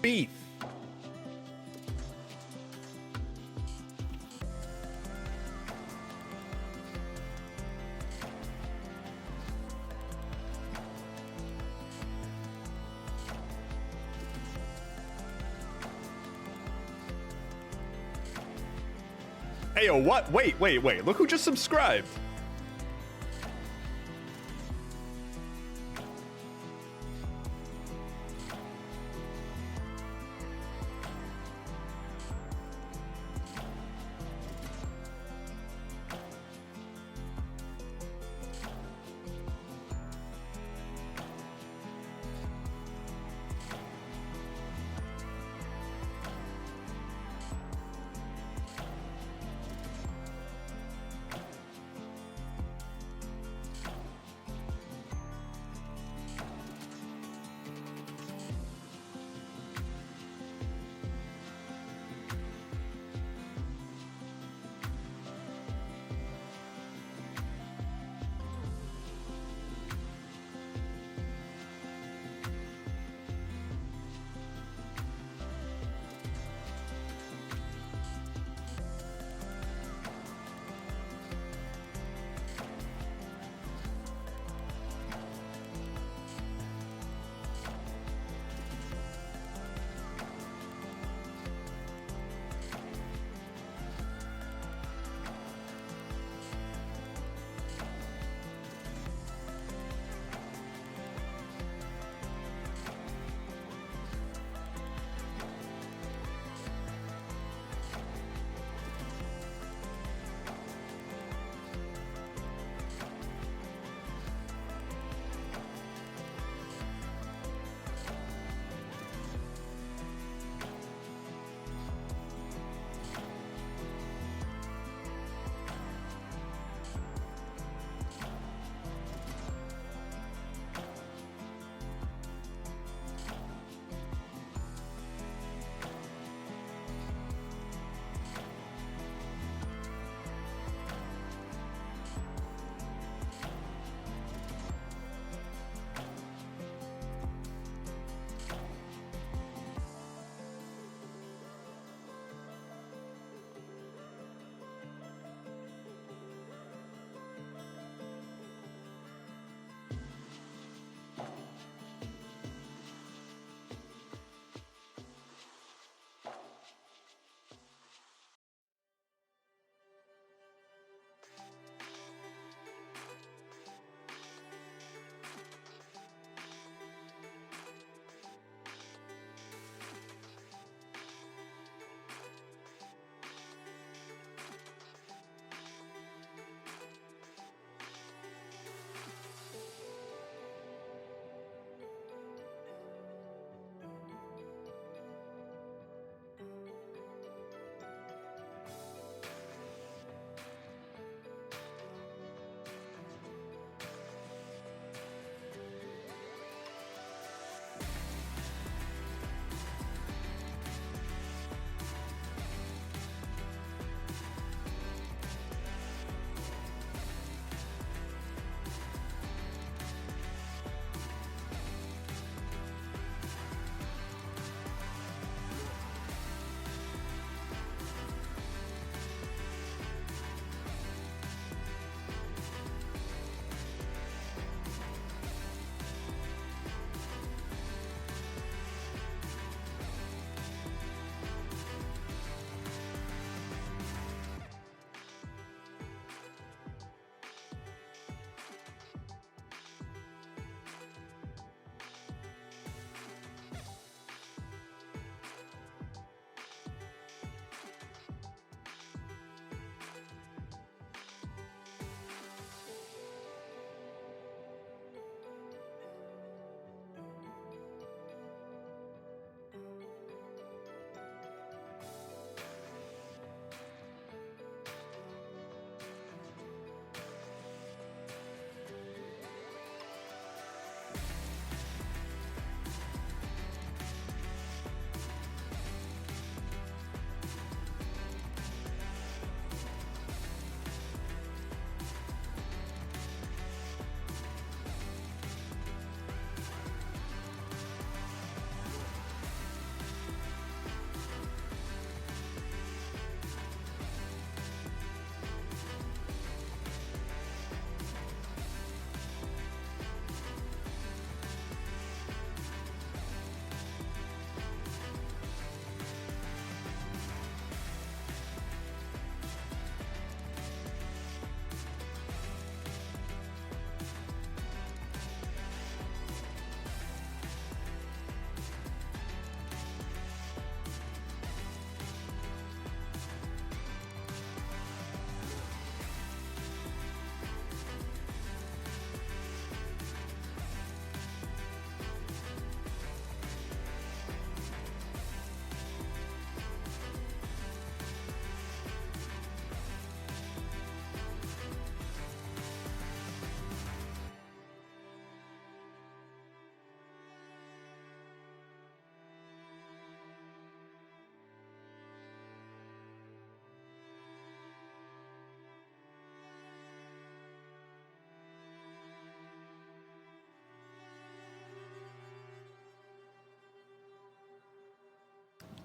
beef. Hey, yo, what? Wait. Look who just subscribed.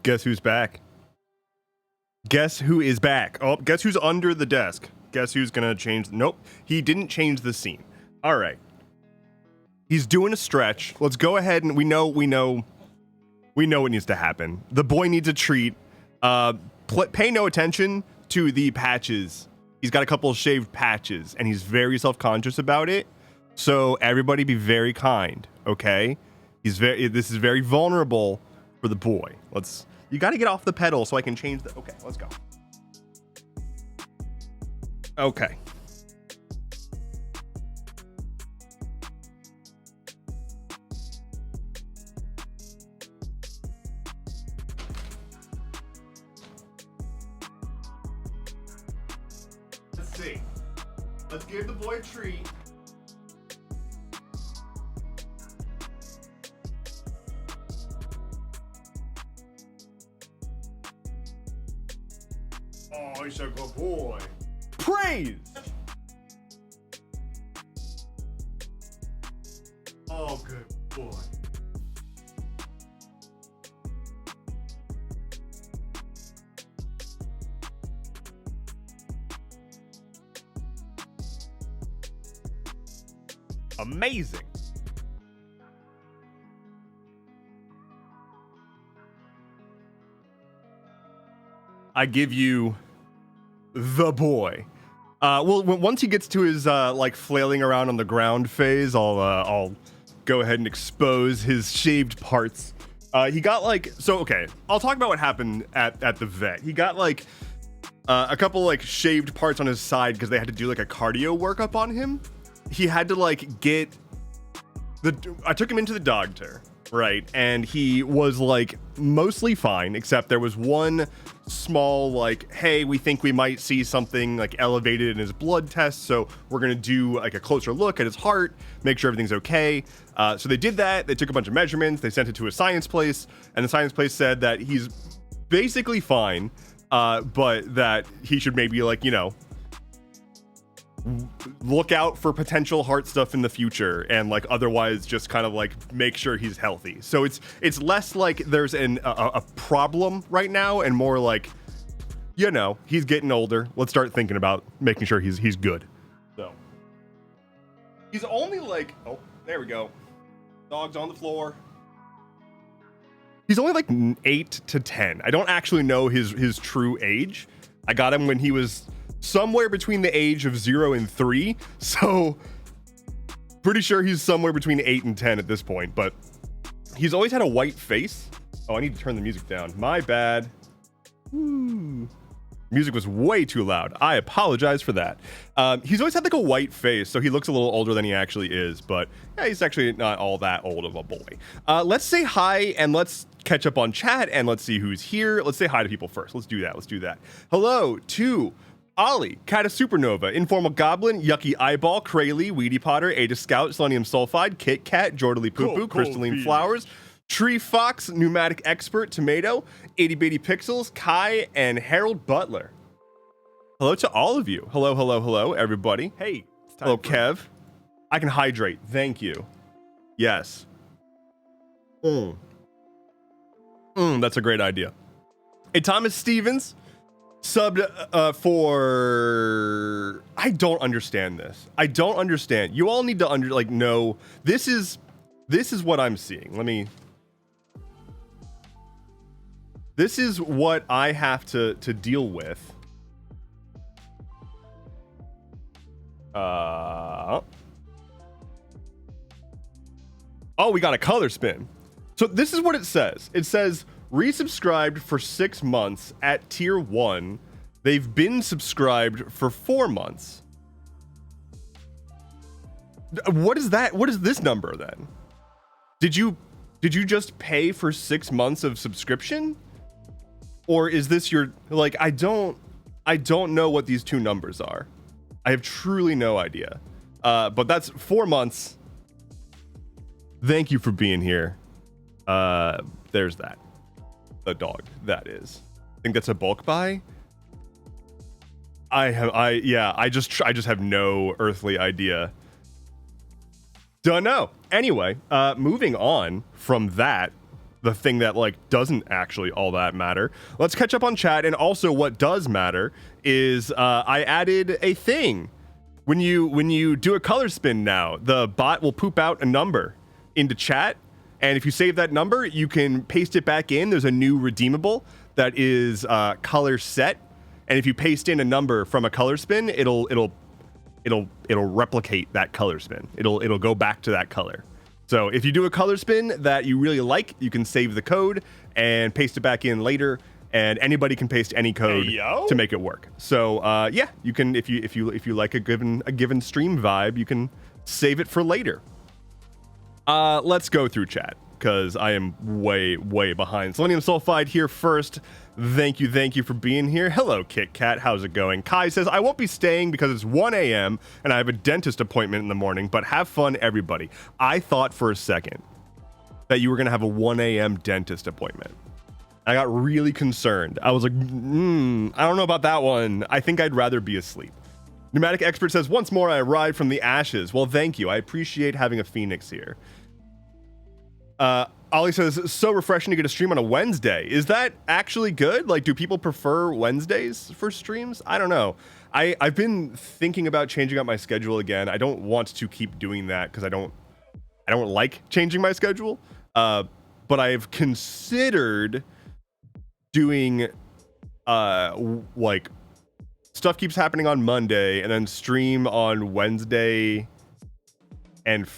Guess who's back? Guess who is back? Oh, guess who's under the desk? Guess who's gonna change? Nope, he didn't change the scene. All right. He's doing a stretch. Let's go ahead and we know what needs to happen. The boy needs a treat. Pay no attention to the patches. He's got a couple of shaved patches and he's very self-conscious about it. So everybody be very kind, okay? This is very vulnerable for the boy. You got to get off the pedal so I can change the, okay, let's go. Okay. Let's see. Let's give the boy a treat. Oh, he's a good boy. Praise! Oh, good boy. Amazing. I give you the boy. Well, once he gets to his like flailing around on the ground phase, I'll go ahead and expose his shaved parts. He got like, so okay, I'll talk about what happened at the vet. He got like a couple like shaved parts on his side because they had to do like a cardio workup on him. He had to like I took him into the doctor, right? And he was like mostly fine, except there was one small like, hey, we think we might see something like elevated in his blood test, so we're gonna do like a closer look at his heart, make sure everything's okay. So they did that. They took a bunch of measurements. They sent it to a science place, and the science place said that he's basically fine, but that he should maybe like, you know, look out for potential heart stuff in the future, and like otherwise just kind of like make sure he's healthy. So it's less like there's a problem right now and more like, you know, he's getting older. Let's start thinking about making sure he's good. So he's only like, oh, there we go. Dog's on the floor. He's only like 8 to 10. I don't actually know his true age. I got him when he was somewhere between the age of 0 and 3, so pretty sure he's somewhere between 8 and 10 at this point, but he's always had a white face. Oh, I need to turn the music down. My bad. Woo. Music was way too loud. I apologize for that. He's always had like a white face, so he looks a little older than he actually is, but yeah, he's actually not all that old of a boy. Let's say hi and let's catch up on chat and let's see who's here. Let's say hi to people first. Let's do that. Hello to Ollie, Cat of Supernova, Informal Goblin, Yucky Eyeball, Krayley, Weedy Potter, Ada Scout, Selenium Sulfide, Kit Kat, Jordally Poo Poo, Crystalline Flowers, Tree Fox, Pneumatic Expert, Tomato, Itty Bitty Pixels, Kai, and Harold Butler. Hello to all of you. Hello, everybody. Hey. Hello, Kev. I can hydrate. Thank you. Yes. That's a great idea. Hey, Thomas Stevens. Subbed for, I don't understand this. I don't understand. You all need to know this is what I'm seeing. This is what I have to deal with. Oh, we got a color spin. So this is what it says. It says resubscribed for 6 months at tier 1. They've been subscribed for 4 months. What is that? What is this number then? Did you just pay for 6 months of subscription? Or is this your, like, I don't know what these two numbers are. I have truly no idea. But that's 4 months. Thank you for being here. There's that. The dog, that is. I think that's a bulk buy. I just have no earthly idea. Don't know. Anyway, moving on from that, the thing that like doesn't actually all that matter. Let's catch up on chat. And also what does matter is I added a thing. When you do a color spin now, the bot will poop out a number into chat. And if you save that number, you can paste it back in. There's a new redeemable that is color set. And if you paste in a number from a color spin, it'll replicate that color spin. It'll go back to that color. So if you do a color spin that you really like, you can save the code and paste it back in later. And anybody can paste any code to make it work. So yeah, you can if you like a given stream vibe, you can save it for later. Let's go through chat because I am way behind. Selenium Sulfide here first. Thank you for being here. Hello, Kit Kat. How's it going? Kai says, I won't be staying because it's 1 a.m. and I have a dentist appointment in the morning, but have fun, everybody. I thought for a second that you were going to have a 1 a.m. dentist appointment. I got really concerned. I was like, I don't know about that one. I think I'd rather be asleep. Pneumatic Expert says, once more I arrived from the ashes. Well, thank you. I appreciate having a phoenix here. Ollie says, so refreshing to get a stream on a Wednesday. Is that actually good? Like, do people prefer Wednesdays for streams? I don't know. I've been thinking about changing up my schedule again. I don't want to keep doing that because I don't like changing my schedule. But I've considered doing like stuff keeps happening on Monday and then stream on Wednesday and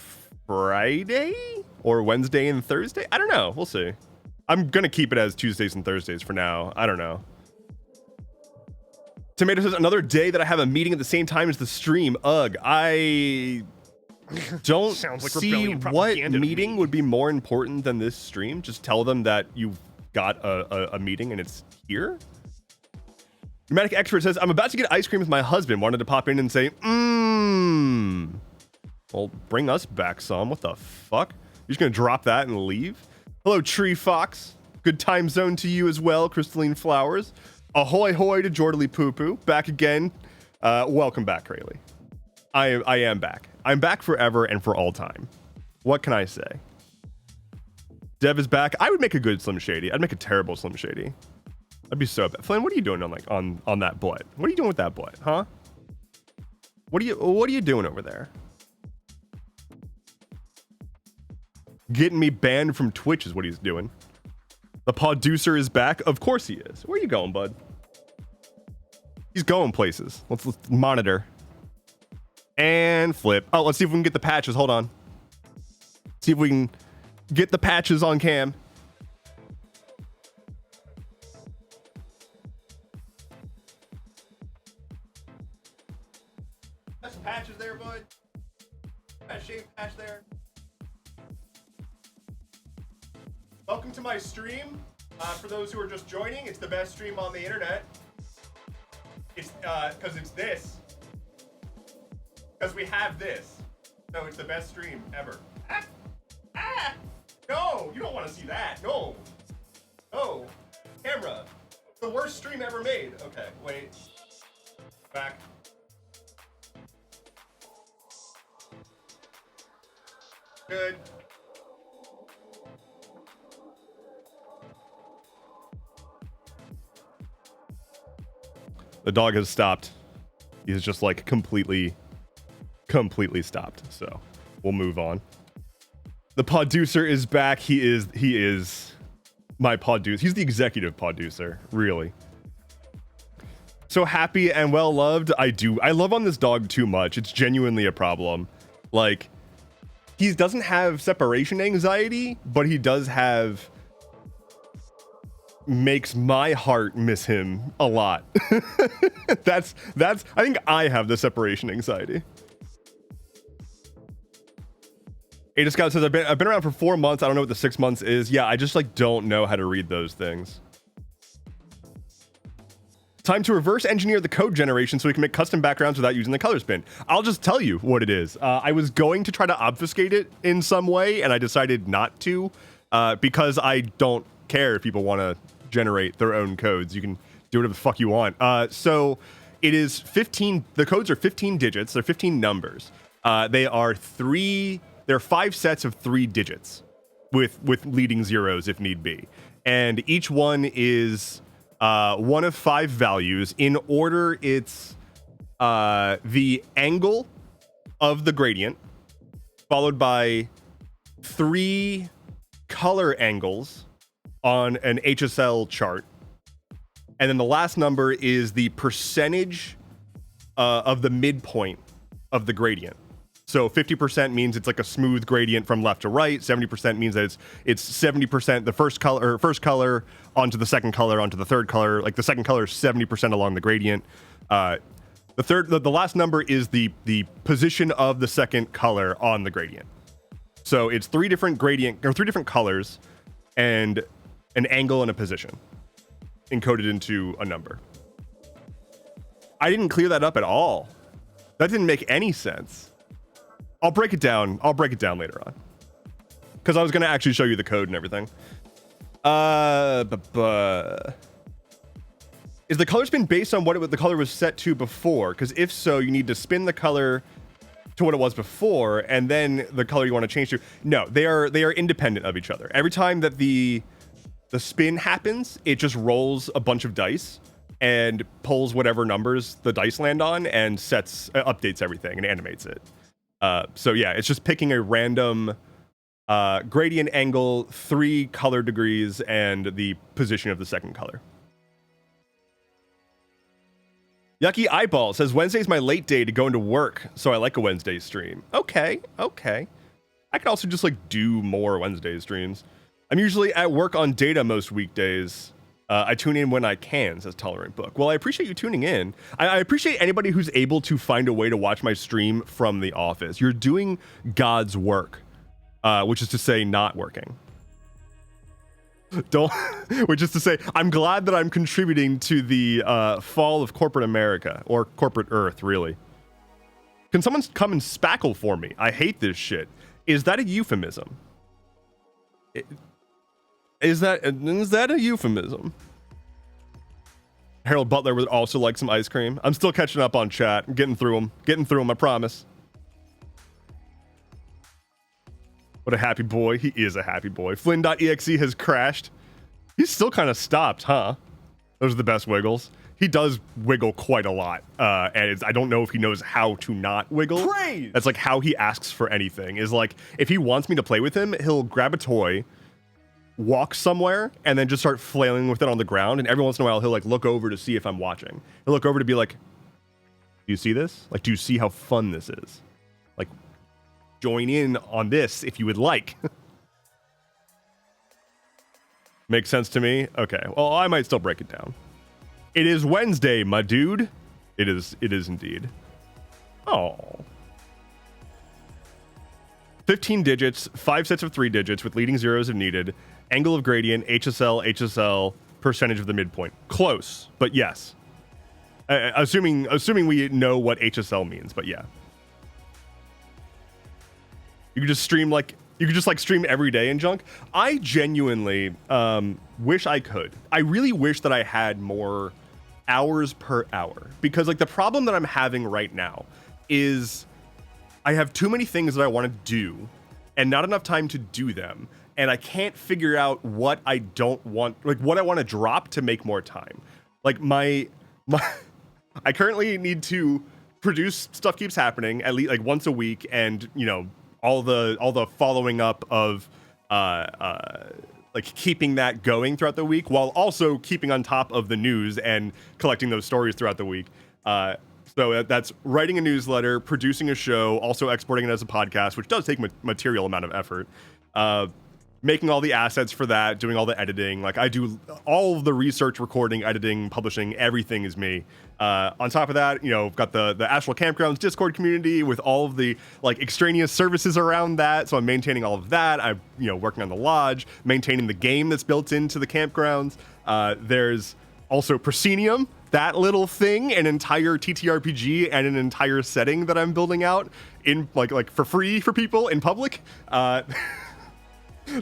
Friday or Wednesday and Thursday. I don't know. We'll see. I'm gonna keep it as Tuesdays and Thursdays for now. I don't know. Tomato says, another day that I have a meeting at the same time as the stream. Ugh, I don't see what meeting would be more important than this stream. Just tell them that you've got a meeting and it's here. Dramatic Expert says, I'm about to get ice cream with my husband. Wanted to pop in and say, well, bring us back some. What the fuck? You're just gonna drop that and leave? Hello, Tree Fox. Good time zone to you as well, Crystalline Flowers. Ahoy hoy to Jordally Poo Poo. Back again. Welcome back, Rayleigh. I am back. I'm back forever and for all time. What can I say? Dev is back. I would make a good Slim Shady. I'd make a terrible Slim Shady. I'd be so bad. Flynn, what are you doing on that butt? What are you doing with that butt, huh? What are you doing over there? Getting me banned from Twitch is what he's doing. The producer is back. Of course he is. Where are you going, bud? He's going places. Let's monitor. And flip. Oh, let's see if we can get the patches. Hold on. See if we can get the patches on cam. Got some patches there, bud. Got a shaved patch there. Welcome to my stream. For those who are just joining, it's the best stream on the internet. It's because it's this. Because we have this. So it's the best stream ever. No, you don't want to see that. No. No. Camera. The worst stream ever made. Okay, wait. Back. Good. The dog has stopped. He's just like completely stopped. So we'll move on. The producer is back. He is my producer. He's the executive producer, really. So happy and well loved. I love on this dog too much. It's genuinely a problem. Like, he doesn't have separation anxiety, but he does have makes my heart miss him a lot. that's I think I have the separation anxiety. Ada Scout says, I've been around for 4 months. I don't know what the 6 months is. Yeah, I just like don't know how to read those things. Time to reverse engineer the code generation so we can make custom backgrounds without using the color spin. I'll just tell you what it is. I was going to try to obfuscate it in some way, and I decided not to because I don't care if people want to generate their own codes. You can do whatever the fuck you want. So it is 15. The codes are 15 digits. They're 15 numbers. They're 5 sets of 3 digits. with leading zeros if need be. And each one is one of 5 values. In order, it's the angle of the gradient, followed by 3 color angles on an HSL chart. And then the last number is the percentage of the midpoint of the gradient. So 50% means it's like a smooth gradient from left to right. 70% means that it's 70% the first color onto the second color onto the third color. Like the second color is 70% along the gradient. The last number is the position of the second color on the gradient. So it's 3 different colors and an angle and a position encoded into a number. I didn't clear that up at all. That didn't make any sense. I'll break it down later on, because I was going to actually show you the code and everything. Is the color spin based on what the color was set to before? Because if so, you need to spin the color to what it was before, and then the color you want to change to. No, they are independent of each other. Every time that the spin happens, it just rolls a bunch of dice and pulls whatever numbers the dice land on and updates everything and animates it. So yeah, it's just picking a random gradient angle, 3 color degrees, and the position of the second color. Yucky Eyeball says, Wednesday's my late day to go into work, so I like a Wednesday stream. Okay. I could also just like do more Wednesday streams. I'm usually at work on data most weekdays. I tune in when I can, says Tolerant Book. Well, I appreciate you tuning in. I appreciate anybody who's able to find a way to watch my stream from the office. You're doing God's work, which is to say not working. Which is to say, I'm glad that I'm contributing to the fall of corporate America, or corporate Earth, really. Can someone come and spackle for me? I hate this shit. Is that a euphemism? Is that a euphemism? Harold Butler would also like some ice cream. I'm still catching up on chat. I'm getting through them, I promise. What a happy boy. He is a happy boy. Flynn.exe has crashed. He's still kind of stopped, huh? Those are the best wiggles. He does wiggle quite a lot. And I don't know if he knows how to not wiggle. Praise! That's like how he asks for anything. Is like, if he wants me to play with him, he'll grab a toy, walk somewhere, and then just start flailing with it on the ground. And every once in a while, he'll like look over to see if I'm watching. He'll look over to be like, do you see this? Like, do you see how fun this is? Like, join in on this if you would like. Makes sense to me? Okay, well, I might still break it down. It is Wednesday, my dude. It is indeed. Oh. 15 digits, 5 sets of 3 digits with leading zeros if needed. Angle of gradient, HSL, percentage of the midpoint. Close, but yes. Assuming we know what HSL means, but yeah. You could just stream stream every day and junk. I genuinely wish I could. I really wish that I had more hours per hour, because like the problem that I'm having right now is I have too many things that I want to do and not enough time to do them, and I can't figure out what I don't want, like what I want to drop to make more time. Like my I currently need to produce Stuff Keeps Happening at least like once a week, and you know, all the following up of like keeping that going throughout the week, while also keeping on top of the news and collecting those stories throughout the week. So that's writing a newsletter, producing a show, also exporting it as a podcast, which does take material amount of effort. Making all the assets for that, doing all the editing. Like I do all of the research, recording, editing, publishing, everything is me. On top of that, you know, got the Astral Campgrounds Discord community with all of the like extraneous services around that. So I'm maintaining all of that. I'm, you know, working on the lodge, maintaining the game that's built into the campgrounds. There's also Proscenium, that little thing, an entire TTRPG and an entire setting that I'm building out in like for free for people in public.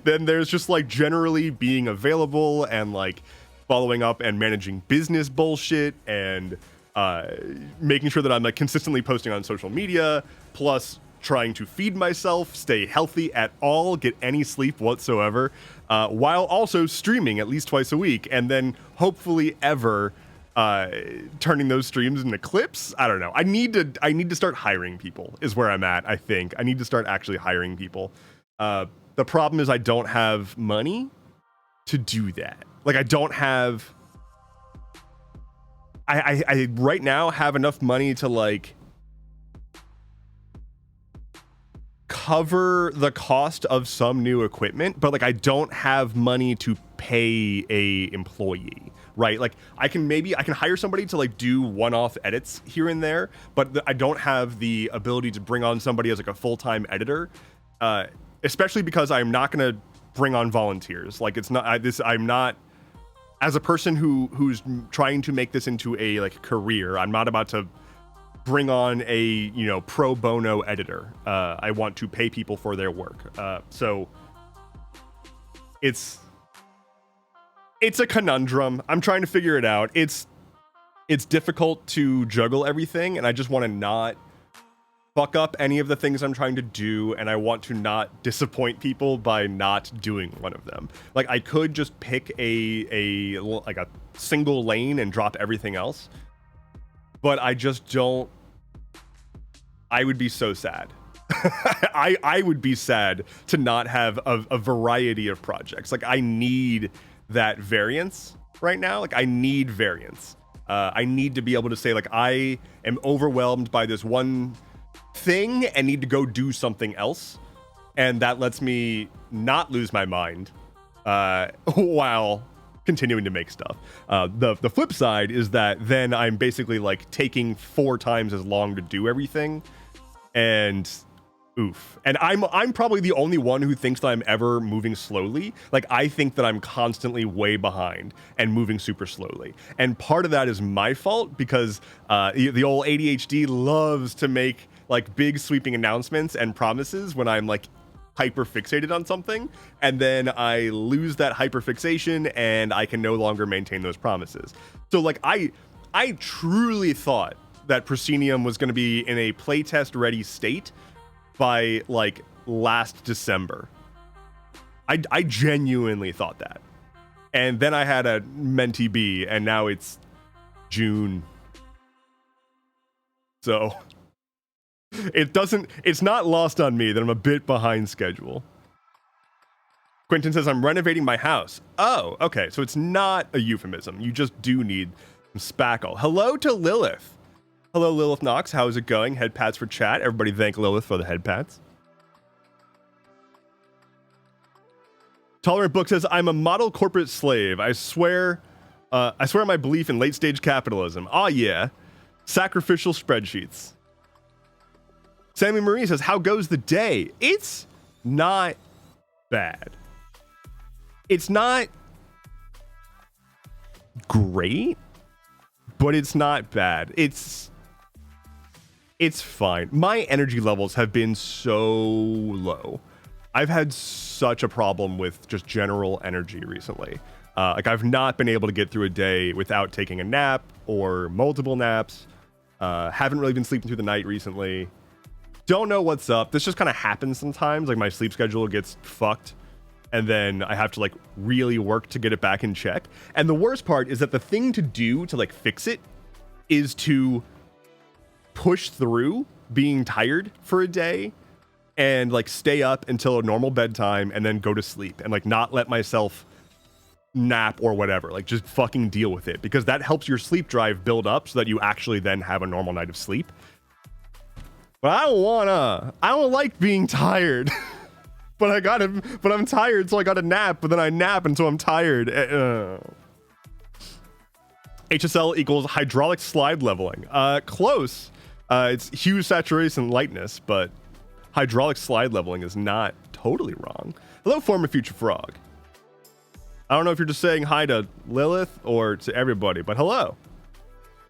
Then there's just like generally being available and like following up and managing business bullshit and making sure that I'm like consistently posting on social media, plus trying to feed myself, stay healthy at all, get any sleep whatsoever, while also streaming at least twice a week, and then hopefully ever turning those streams into clips. I don't know. I need to start hiring people is where I'm at. I think I need to start actually hiring people. The problem is I don't have money to do that. Like I don't have. I right now have enough money to like cover the cost of some new equipment, but like I don't have money to pay a employee, right? Like I can hire somebody to like do one-off edits here and there, but I don't have the ability to bring on somebody as like a full-time editor, especially because I'm not going to bring on volunteers. Like it's not I'm not, as a person who's trying to make this into a like career, I'm not about to bring on a, you know, pro bono editor. I want to pay people for their work. So it's a conundrum. I'm trying to figure it out. It's difficult to juggle everything, and I just want to not fuck up any of the things I'm trying to do, and I want to not disappoint people by not doing one of them. Like I could just pick a single lane and drop everything else, but I just don't. I would be so sad. I would be sad to not have a variety of projects. Like I need that variance right now. Like I need variance. I need to be able to say like I am overwhelmed by this one thing and need to go do something else, and that lets me not lose my mind while continuing to make stuff. The flip side is that then I'm basically like taking 4 times as long to do everything, and oof. And I'm probably the only one who thinks that I'm ever moving slowly. Like I think that I'm constantly way behind and moving super slowly. And part of that is my fault because the old ADHD loves to make like big sweeping announcements and promises when I'm like hyper fixated on something, and then I lose that hyper fixation and I can no longer maintain those promises. So like I truly thought that Proscenium was going to be in a playtest ready state by like last December. I genuinely thought that. And then I had a Mentee B, and now it's June. So it's not lost on me that I'm a bit behind schedule. Quentin says, I'm renovating my house. Oh, okay. So it's not a euphemism. You just do need some spackle. Hello to Lilith. Hello, Lilith Knox. How's it going? Head pats for chat. Everybody thank Lilith for the head pats. Tolerant Book says, I'm a model corporate slave. I swear my belief in late stage capitalism. Oh yeah. Sacrificial spreadsheets. Sammy Marie says, how goes the day? It's not bad. It's not great, but it's not bad. It's fine. My energy levels have been so low. I've had such a problem with just general energy recently. Like I've not been able to get through a day without taking a nap or multiple naps. Haven't really been sleeping through the night recently. Don't know what's up. This just kind of happens sometimes. Like my sleep schedule gets fucked, and then I have to like really work to get it back in check. And the worst part is that the thing to do to like fix it is to push through being tired for a day and like stay up until a normal bedtime and then go to sleep and like not let myself nap or whatever. Like just fucking deal with it, because that helps your sleep drive build up so that you actually then have a normal night of sleep. But I don't like being tired. but I'm tired, so I gotta nap, but then I nap until I'm tired. HSL equals hydraulic slide leveling. Close. It's hue, saturation, lightness, but hydraulic slide leveling is not totally wrong. Hello, former future frog. I don't know if you're just saying hi to Lilith or to everybody, but hello.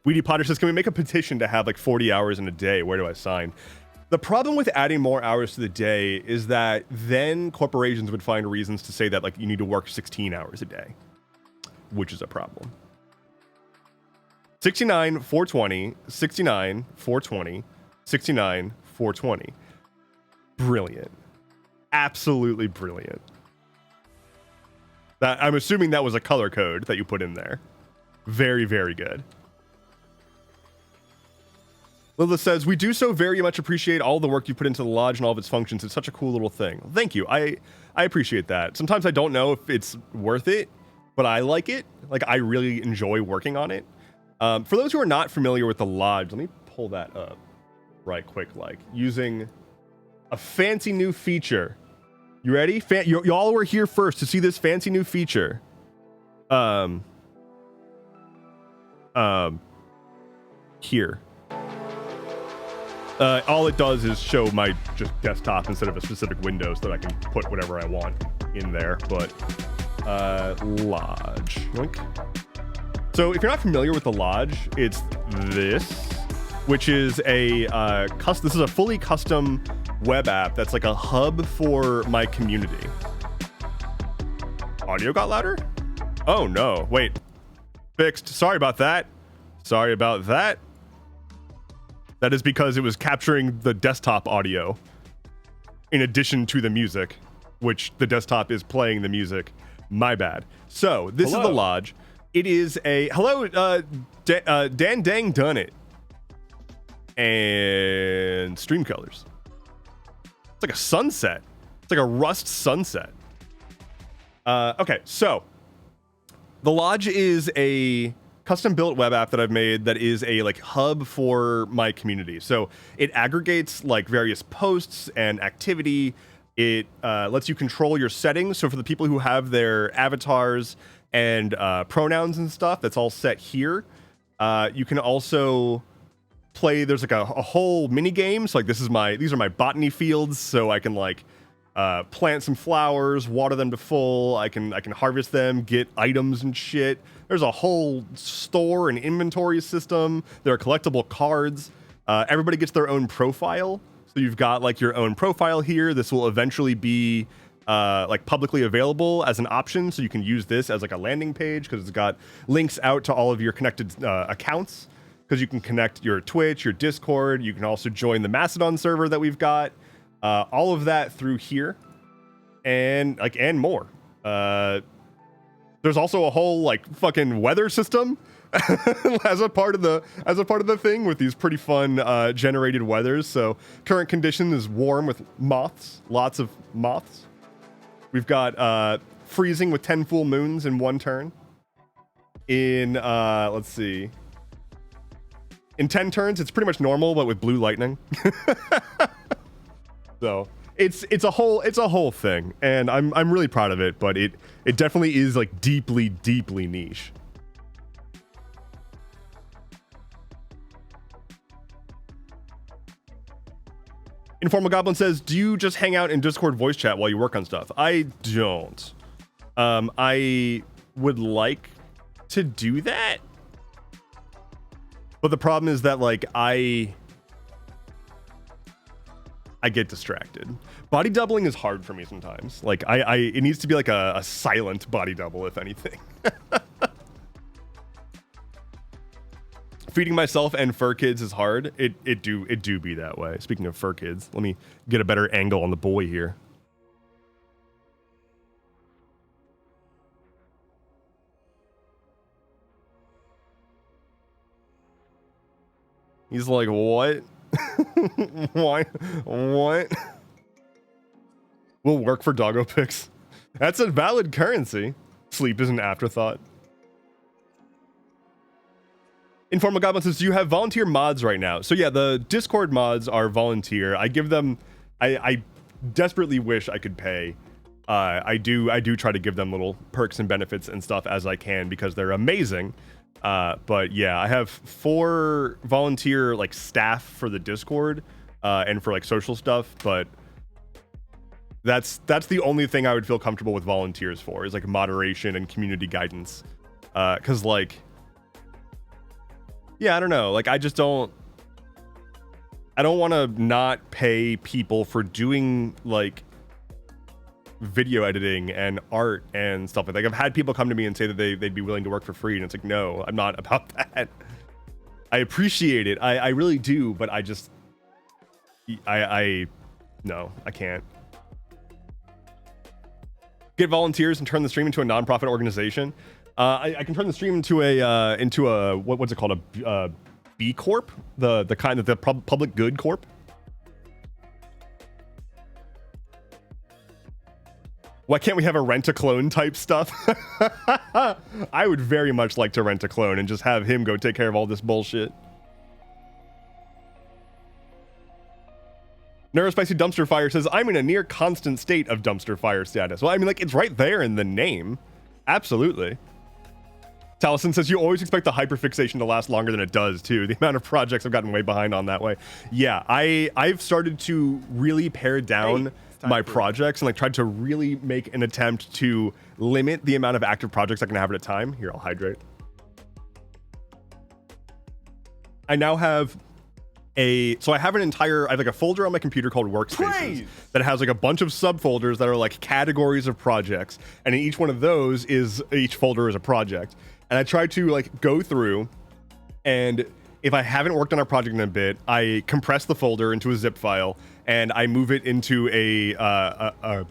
Weedy Potter says, can we make a petition to have like 40 hours in a day? Where do I sign? The problem with adding more hours to the day is that then corporations would find reasons to say that like you need to work 16 hours a day, which is a problem. 69, 420, 69, 420, 69, 420. brilliant. Absolutely brilliant. That, I'm assuming that was a color code that you put in there. Very, very good. Lilith says, we do so very much appreciate all the work you put into the lodge and all of its functions. It's such a cool little thing. Thank you. I appreciate that. Sometimes I don't know if it's worth it, but I like it. Like, I really enjoy working on it. For those who are not familiar with the lodge, let me pull that up right quick, like using a fancy new feature. You ready? Y'all were here first to see this fancy new feature. Here. All it does is show my just desktop instead of a specific window so that I can put whatever I want in there. But lodge. Yoink. So if you're not familiar with the lodge, it's this, which is a this is a fully custom web app that's like a hub for my community. Audio got louder? Oh no, wait. Fixed. Sorry about that. Sorry about that. That is because it was capturing the desktop audio in addition to the music, which the desktop is playing the music. My bad. So this is the lodge. It is a hello, Dan Dang done it, and stream colors. It's like a sunset. It's like a rust sunset. Okay, so the lodge is a custom built web app that I've made that is a like hub for my community. So it aggregates like various posts and activity. It lets you control your settings. So for the people who have their avatars and pronouns and stuff, that's all set here. You can also play. There's like a whole mini game. So like these are my botany fields. So I can like plant some flowers, water them to full. I can harvest them, get items and shit. There's a whole store and inventory system. There are collectible cards. Everybody gets their own profile. So you've got like your own profile here. This will eventually be like publicly available as an option. So you can use this as like a landing page because it's got links out to all of your connected accounts, because you can connect your Twitch, your Discord. You can also join the Mastodon server that we've got. All of that through here, and more. There's also a whole like fucking weather system as a part of the thing with these pretty fun generated weathers. So current condition is warm with moths, lots of moths. We've got freezing with 10 full moons in one turn. In let's see, in 10 turns, it's pretty much normal, but with blue lightning. So it's a whole thing, and I'm really proud of it, but it definitely is like deeply niche. Informal Goblin says, do you just hang out in Discord voice chat while you work on stuff? I don't. I would like to do that, but the problem is that like I get distracted. Body doubling is hard for me sometimes. Like it needs to be like a silent body double, if anything. Feeding myself and fur kids is hard. It do be that way. Speaking of fur kids, let me get a better angle on the boy here. He's like, what? Why? What? Will work for doggo pics. That's a valid currency. Sleep is an afterthought. Informal Goblin says, do you have volunteer mods right now? So yeah, the Discord mods are volunteer. I give them, I desperately wish I could pay. I do try to give them little perks and benefits and stuff as I can because they're amazing. But yeah, I have 4 volunteer like staff for the Discord and for like social stuff, but that's the only thing I would feel comfortable with volunteers for, is like moderation and community guidance. Cause like, yeah, I don't know. Like I don't want to not pay people for doing like video editing and art and stuff like that. I've had people come to me and say that they'd be willing to work for free, and it's like, no, I'm not about that. I appreciate it. I really do, but I No, I can't. Get volunteers and turn the stream into a nonprofit organization. I can turn the stream into a what's it called, a B Corp, the kind of the public good corp. Why can't we have a rent a clone type stuff? I would very much like to rent a clone and just have him go take care of all this bullshit. Neurospicy Dumpster Fire says, I'm in a near constant state of dumpster fire status. Well, I mean, like, it's right there in the name. Absolutely. Taliesin says, you always expect the hyperfixation to last longer than it does, too. The amount of projects I've gotten way behind on that way. Yeah, I've started to really pare down my projects and like tried to really make an attempt to limit the amount of active projects I can have at a time. Here, I'll hydrate. I now have so I have I have like a folder on my computer called Workspaces that has like a bunch of subfolders that are like categories of projects, and in each one of those each folder is a project. And I try to like go through, and if I haven't worked on a project in a bit, I compress the folder into a zip file and I move it into a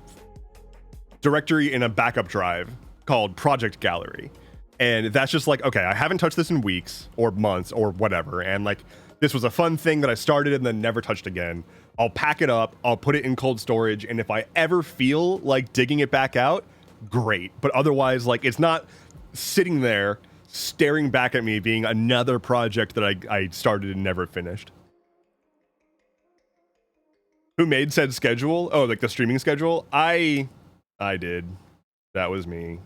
directory in a backup drive called Project Gallery. And that's just like, okay, I haven't touched this in weeks or months or whatever, and like, this was a fun thing that I started and then never touched again. I'll pack it up, I'll put it in cold storage, and if I ever feel like digging it back out, great. But otherwise, like, it's not sitting there staring back at me being another project that I started and never finished. Who made said schedule? Oh, like the streaming schedule? I did. That was me.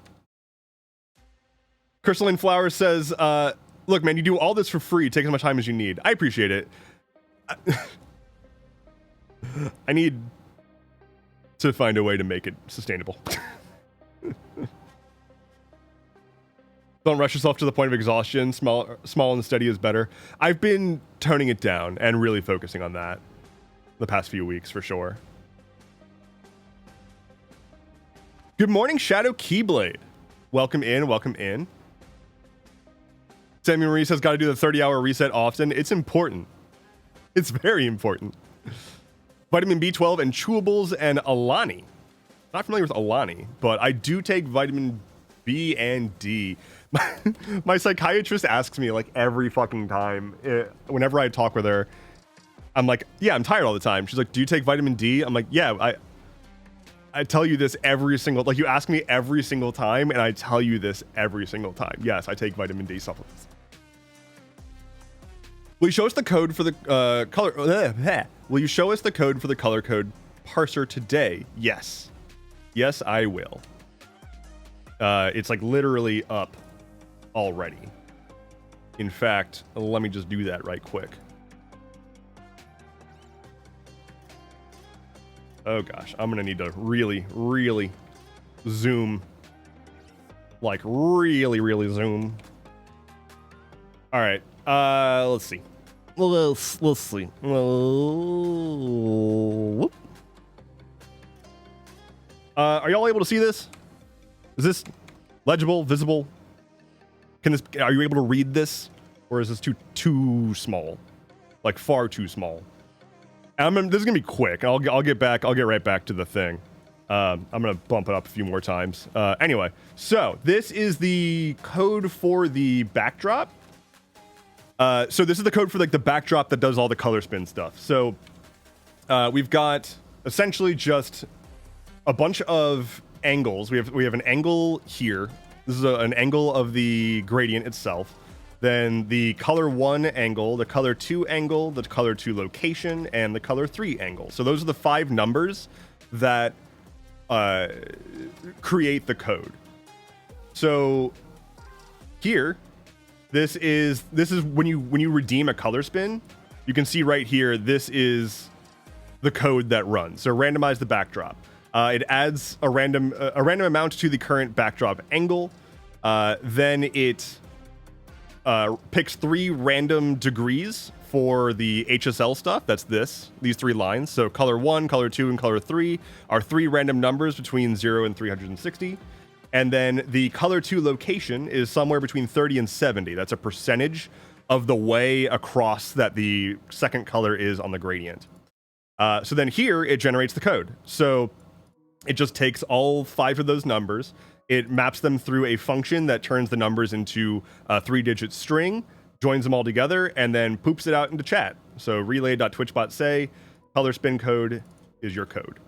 Crystalline Flowers says, look, man, you do all this for free. Take as much time as you need. I appreciate it. I need to find a way to make it sustainable. Don't rush yourself to the point of exhaustion. Small and steady is better. I've been toning it down and really focusing on that the past few weeks, for sure. Good morning, Shadow Keyblade. Welcome in, welcome in. Sammy Marie says, gotta do the 30-hour reset often. It's important. It's very important. Vitamin B12 and chewables and Alani. Not familiar with Alani, but I do take vitamin B and D. My psychiatrist asks me like every fucking time, whenever I talk with her, I'm like, yeah, I'm tired all the time. She's like, do you take vitamin D? I'm like, yeah, I tell you this every single, like, you ask me every single time, and I tell you this every single time. Yes, I take vitamin D supplements. Will you show us the code for the color? Will you show us the code for the color code parser today? Yes. Yes, I will. It's like literally up already. In fact, let me just do that right quick. Oh gosh, I'm gonna need to really, really zoom. Like really zoom. All right, let's see. Let's see. Whoop. Are y'all able to see this? Is this legible, visible? Are you able to read this? Or is this too small? Like far too small. This is gonna be quick. I'll get right back to the thing. I'm gonna bump it up a few more times. Anyway, so this is the code for the backdrop. So this is the code for like the backdrop that does all the color spin stuff. So we've got essentially just a bunch of angles. We have an angle here. This is an angle of the gradient itself. Then the color 1 angle, the color 2 angle, the color 2 location, and the color 3 angle. So those are the 5 numbers that create the code. So here, this is when you redeem a color spin, you can see right here, this is the code that runs. So randomize the backdrop. It adds a random amount to the current backdrop angle. Then it picks 3 random degrees for the HSL stuff. That's these 3 lines. So color 1, color 2, and color 3 are 3 random numbers between 0 and 360. And then the color 2 location is somewhere between 30 and 70. That's a percentage of the way across that the second color is on the gradient. So then here it generates the code. So it just takes all 5 of those numbers. It maps them through a function that turns the numbers into a 3-digit string, joins them all together, and then poops it out into chat. So relay.twitchbot say, color spin code is your code.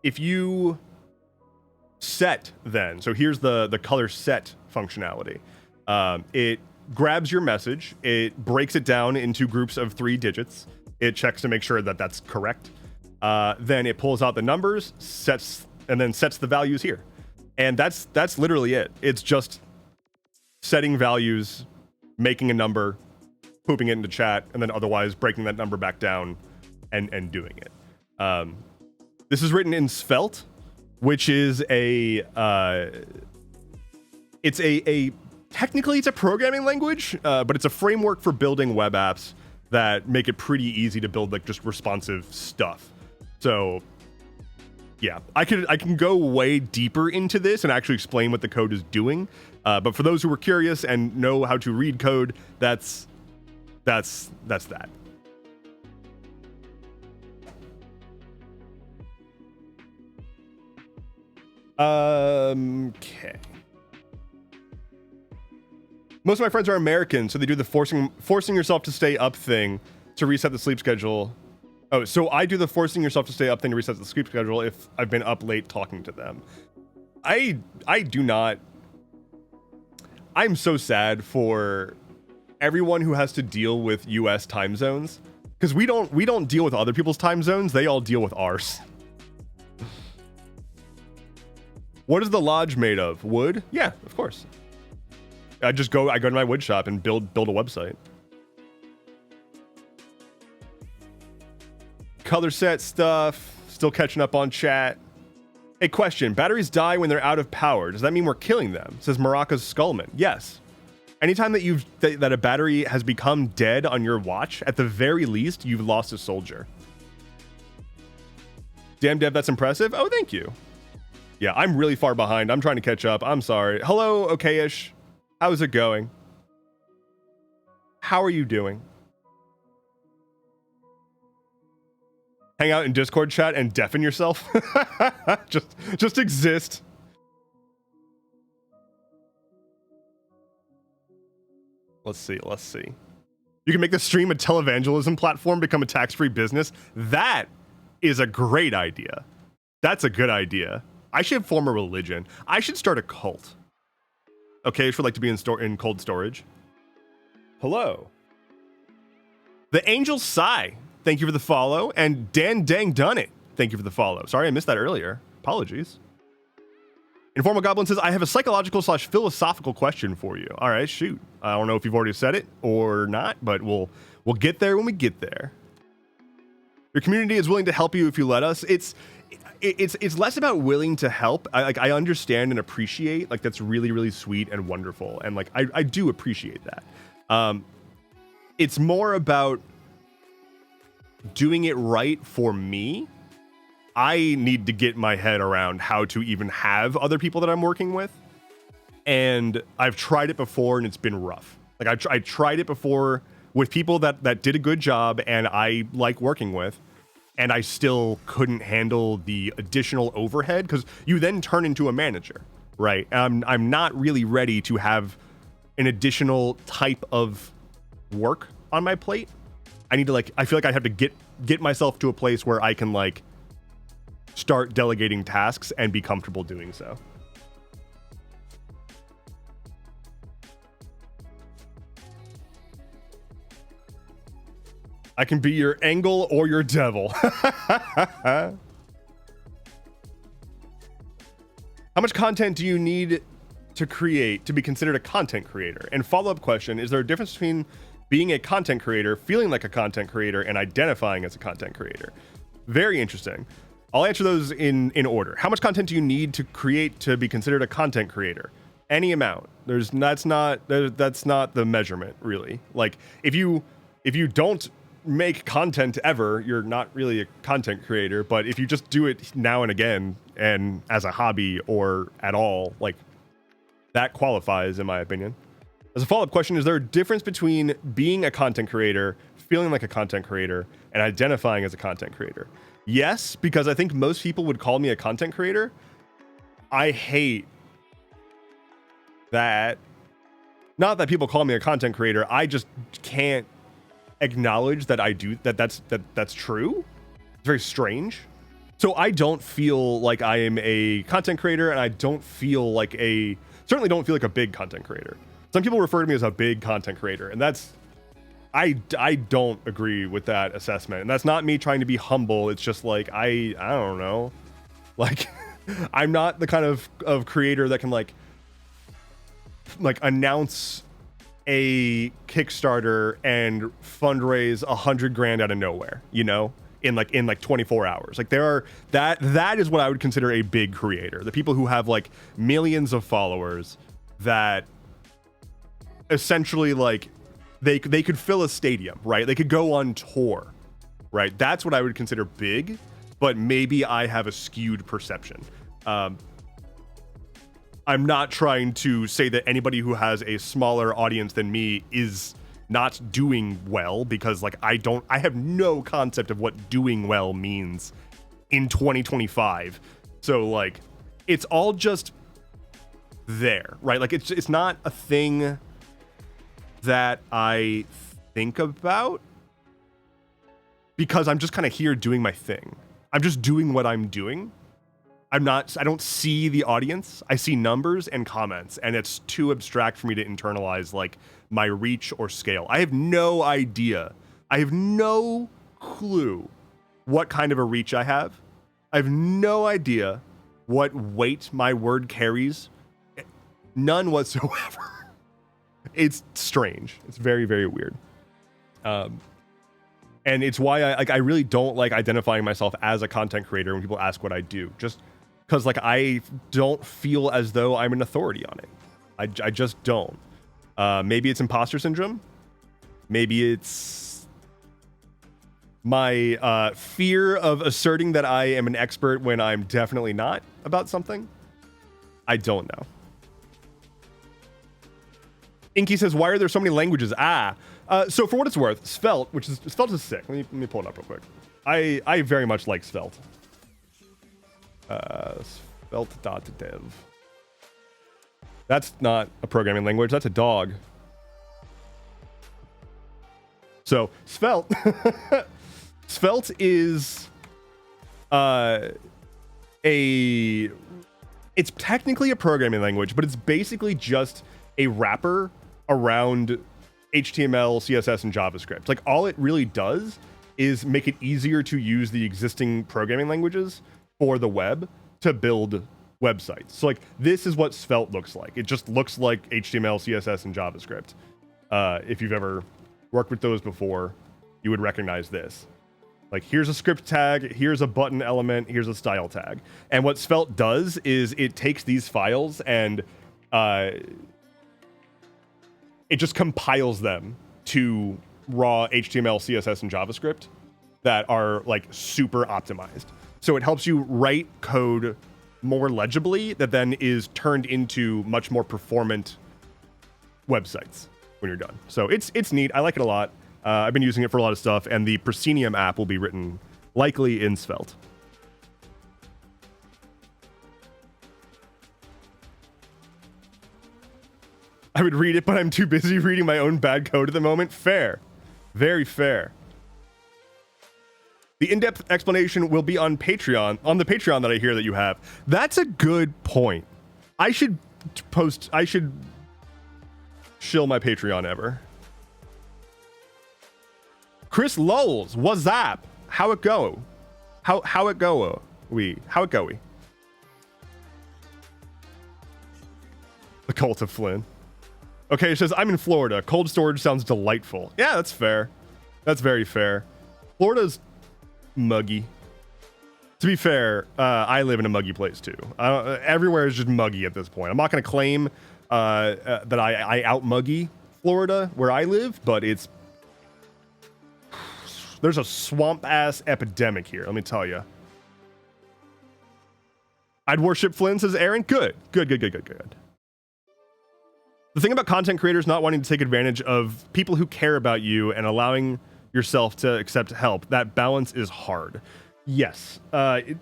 If you set then, so here's the color set functionality. It grabs your message, it breaks it down into groups of 3 digits. It checks to make sure that that's correct. Then it pulls out the numbers, sets the values here. And that's literally it. It's just setting values, making a number, pooping it into chat, and then otherwise breaking that number back down and doing it. This is written in Svelte, which is technically it's a programming language, but it's a framework for building web apps that make it pretty easy to build like just responsive stuff. So yeah, I can go way deeper into this and actually explain what the code is doing. But for those who are curious and know how to read code, that's that. Okay. Most of my friends are American, so they do the forcing yourself to stay up thing to reset the sleep schedule. Oh, so I do the forcing yourself to stay up thing to reset the sleep schedule if I've been up late talking to them. I do not. I'm so sad for everyone who has to deal with US time zones, because we don't deal with other people's time zones, they all deal with ours. What is the lodge made of? Wood? Yeah, of course. I go to my wood shop and build a website. Color set stuff, still catching up on chat. Hey, question, batteries die when they're out of power. Does that mean we're killing them? Says Maraka's Skullman. Yes. Anytime that a battery has become dead on your watch, at the very least, you've lost a soldier. Damn, Dev, that's impressive. Oh, thank you. Yeah, I'm really far behind. I'm trying to catch up. I'm sorry. Hello, okay-ish. How's it going? How are you doing? Hang out in Discord chat and deafen yourself? just exist. Let's see. You can make the stream a televangelism platform, become a tax-free business. That is a great idea. That's a good idea. I should form a religion. I should start a cult. Okay, would like to be in cold storage. Hello. The Angel Sigh, thank you for the follow. And Dan Dang Done It, thank you for the follow. Sorry, I missed that earlier. Apologies. Informal Goblin says, I have a psychological/philosophical question for you. All right, shoot. I don't know if you've already said it or not, but we'll get there when we get there. Your community is willing to help you if you let us. It's less about willing to help. I understand and appreciate, like, that's really, really sweet and wonderful. And like, I do appreciate that. It's more about doing it right for me. I need to get my head around how to even have other people that I'm working with. And I've tried it before and it's been rough. Like I tried it before with people that did a good job and I like working with. And I still couldn't handle the additional overhead, because you then turn into a manager, right? I'm not really ready to have an additional type of work on my plate. I need to I feel like I have to get myself to a place where I can like start delegating tasks and be comfortable doing so. I can be your angle or your devil. How much content do you need to create to be considered a content creator? And follow-up question, is there a difference between being a content creator, feeling like a content creator, and identifying as a content creator? Very interesting. I'll answer those in order. How much content do you need to create to be considered a content creator? Any amount. That's not the measurement, really. Like, if you don't make content ever, you're not really a content creator. But if you just do it now and again and as a hobby or at all, like, that qualifies, in my opinion. As a follow-up question, is there a difference between being a content creator, feeling like a content creator and identifying as a content creator. Yes, because I think most people would call me a content creator. I hate that. Not that people call me a content creator. I just can't acknowledge that I do that's true. It's very strange. So I don't feel like I am a content creator, and I don't feel like certainly don't feel like a big content creator. Some people refer to me as a big content creator, and that's I don't agree with that assessment. And that's not me trying to be humble. It's just like I don't know. Like I'm not the kind of creator that can like announce a Kickstarter and fundraise $100,000 out of nowhere, you know, in 24 hours. Like that is what I would consider a big creator. The people who have like millions of followers that essentially like they could fill a stadium, right? They could go on tour, right? That's what I would consider big, but maybe I have a skewed perception. I'm not trying to say that anybody who has a smaller audience than me is not doing well, because like I have no concept of what doing well means in 2025. So like it's all just there, right? Like it's not a thing that I think about, because I'm just kind of here doing my thing. I'm just doing what I'm doing. I don't see the audience. I see numbers and comments, and it's too abstract for me to internalize like my reach or scale. I have no idea. I have no clue what kind of a reach I have. I have no idea what weight my word carries. None whatsoever. It's strange. It's very, very weird. And it's why I really don't like identifying myself as a content creator when people ask what I do. Just because like I don't feel as though I'm an authority on it. I just don't. Maybe it's imposter syndrome. Maybe it's my fear of asserting that I am an expert when I'm definitely not about something. I don't know. Inky says, why are there so many languages? So for what it's worth, Svelte, Svelte is sick. Let me pull it up real quick. I very much like Svelte. Svelte.dev. That's not a programming language. That's a dog. So Svelte, Svelte is it's technically a programming language, but it's basically just a wrapper around HTML, CSS, and JavaScript. Like all it really does is make it easier to use the existing programming languages for the web to build websites. So like this is what Svelte looks like. It just looks like HTML, CSS, and JavaScript. If you've ever worked with those before, you would recognize this. Like here's a script tag, here's a button element, here's a style tag. And what Svelte does is it takes these files and it just compiles them to raw HTML, CSS, and JavaScript that are like super optimized. So it helps you write code more legibly that then is turned into much more performant websites when you're done. So it's neat. I like it a lot. I've been using it for a lot of stuff, and the Proscenium app will be written likely in Svelte. I would read it, but I'm too busy reading my own bad code at the moment. Fair. Very fair. The in-depth explanation will be on Patreon, on the Patreon that I hear that you have. That's a good point. I should shill my Patreon ever. Chris Lowles, what's up? How it go? How it go? How it go? The Cult of Flynn. Okay, it says, I'm in Florida. Cold storage sounds delightful. Yeah, that's fair. That's very fair. Florida's muggy. To be fair, I live in a muggy place too. Everywhere is just muggy at this point. I'm not going to claim that I out muggy Florida where I live, but there's a swamp ass epidemic here. Let me tell you. I'd worship Flynn, says Aaron. Good. The thing about content creators not wanting to take advantage of people who care about you and allowing yourself to accept help. That balance is hard. Yes. I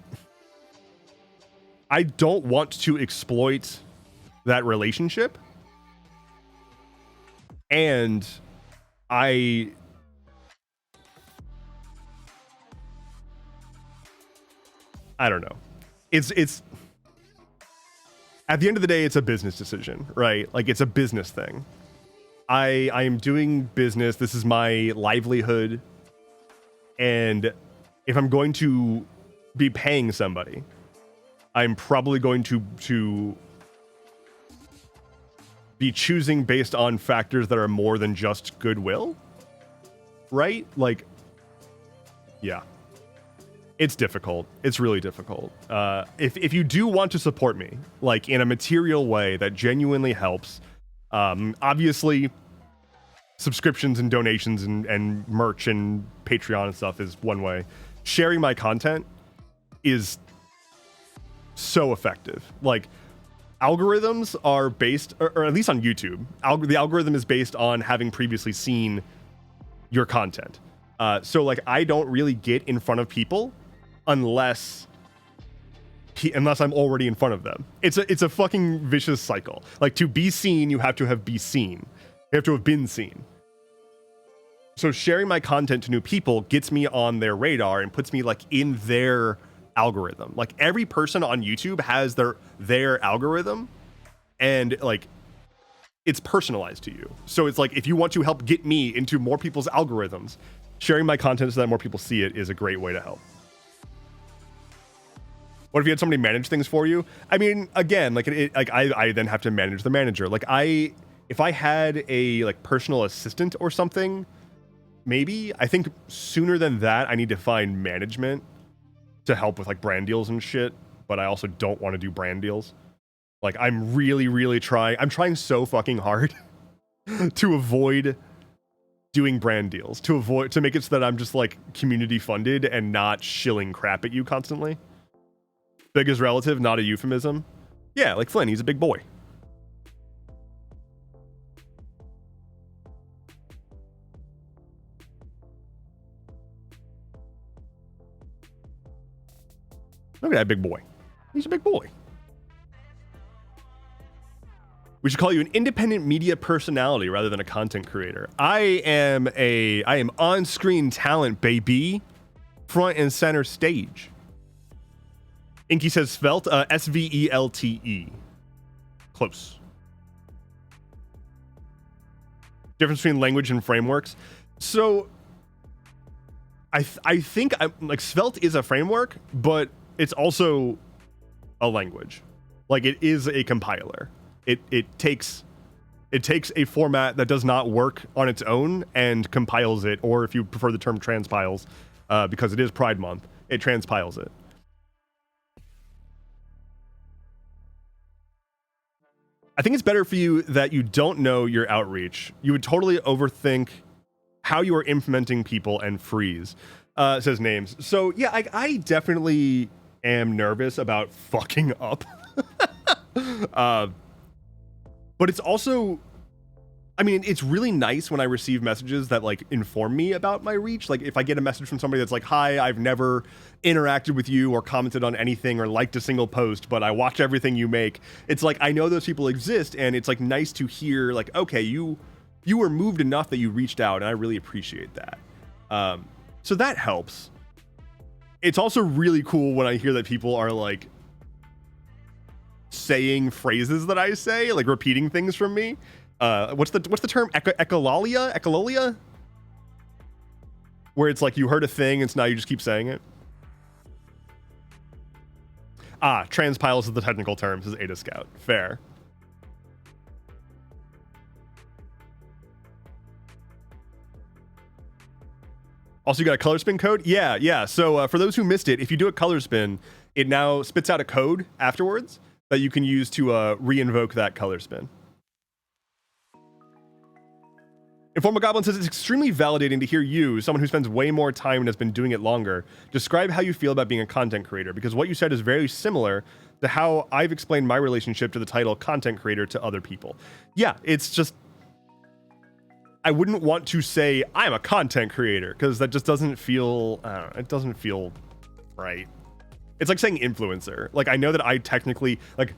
don't want to exploit that relationship. And I don't know. It's at the end of the day, it's a business decision, right? Like, it's a business thing. I am doing business. This is my livelihood. And if I'm going to be paying somebody, I'm probably going to be choosing based on factors that are more than just goodwill, right? Like, yeah. It's difficult. It's really difficult. If you do want to support me, like in a material way that genuinely helps, obviously subscriptions and donations and merch and Patreon and stuff is one way. Sharing my content is so effective. Like, algorithms are based, or at least on YouTube, the algorithm is based on having previously seen your content. So like, I don't really get in front of people unless I'm already in front of them. It's a fucking vicious cycle. Like, to be seen, you have to have been seen. You have to have been seen. So sharing my content to new people gets me on their radar and puts me like in their algorithm. Like, every person on YouTube has their algorithm, and like, it's personalized to you. So it's like, if you want to help get me into more people's algorithms, sharing my content so that more people see it is a great way to help. What if you had somebody manage things for you? I mean, again, like, I then have to manage the manager. Like, if I had a like personal assistant or something, maybe. I think sooner than that, I need to find management to help with like brand deals and shit. But I also don't want to do brand deals. Like, I'm really trying. I'm trying so fucking hard to avoid doing brand deals, to make it so that I'm just like community funded and not shilling crap at you constantly. Big is relative, not a euphemism. Yeah, like Flynn, he's a big boy. Look at that big boy. He's a big boy. We should call you an independent media personality rather than a content creator. I am on-screen talent, baby. Front and center stage. Inky says svelte, S-V-E-L-T-E. Close. Difference between language and frameworks. So, I think like svelte is a framework, but it's also a language. Like, it is a compiler. It takes a format that does not work on its own and compiles it, or if you prefer the term transpiles, because it is Pride Month, it transpiles it. I think it's better for you that you don't know your outreach. You would totally overthink how you are implementing people and freeze. Says names. So yeah, I definitely am nervous about fucking up. But it's also, I mean, it's really nice when I receive messages that like inform me about my reach. Like, if I get a message from somebody that's like, hi, I've never interacted with you or commented on anything or liked a single post, but I watch everything you make. It's like, I know those people exist, and it's like nice to hear like, okay, you were moved enough that you reached out, and I really appreciate that. So that helps. It's also really cool when I hear that people are like saying phrases that I say, like repeating things from me. What's the term? Echolalia? Where it's like you heard a thing and so now you just keep saying it. Transpiles is the technical term, says Ada Scout. Fair. Also, you got a color spin code? Yeah. So for those who missed it, if you do a color spin, it now spits out a code afterwards that you can use to re-invoke that color spin. Informal Goblin says it's extremely validating to hear you, someone who spends way more time and has been doing it longer, describe how you feel about being a content creator, because what you said is very similar to how I've explained my relationship to the title content creator to other people. Yeah, it's just, I wouldn't want to say I'm a content creator because that just doesn't feel, I don't know, it doesn't feel right. It's like saying influencer. Like, I know that I technically, like,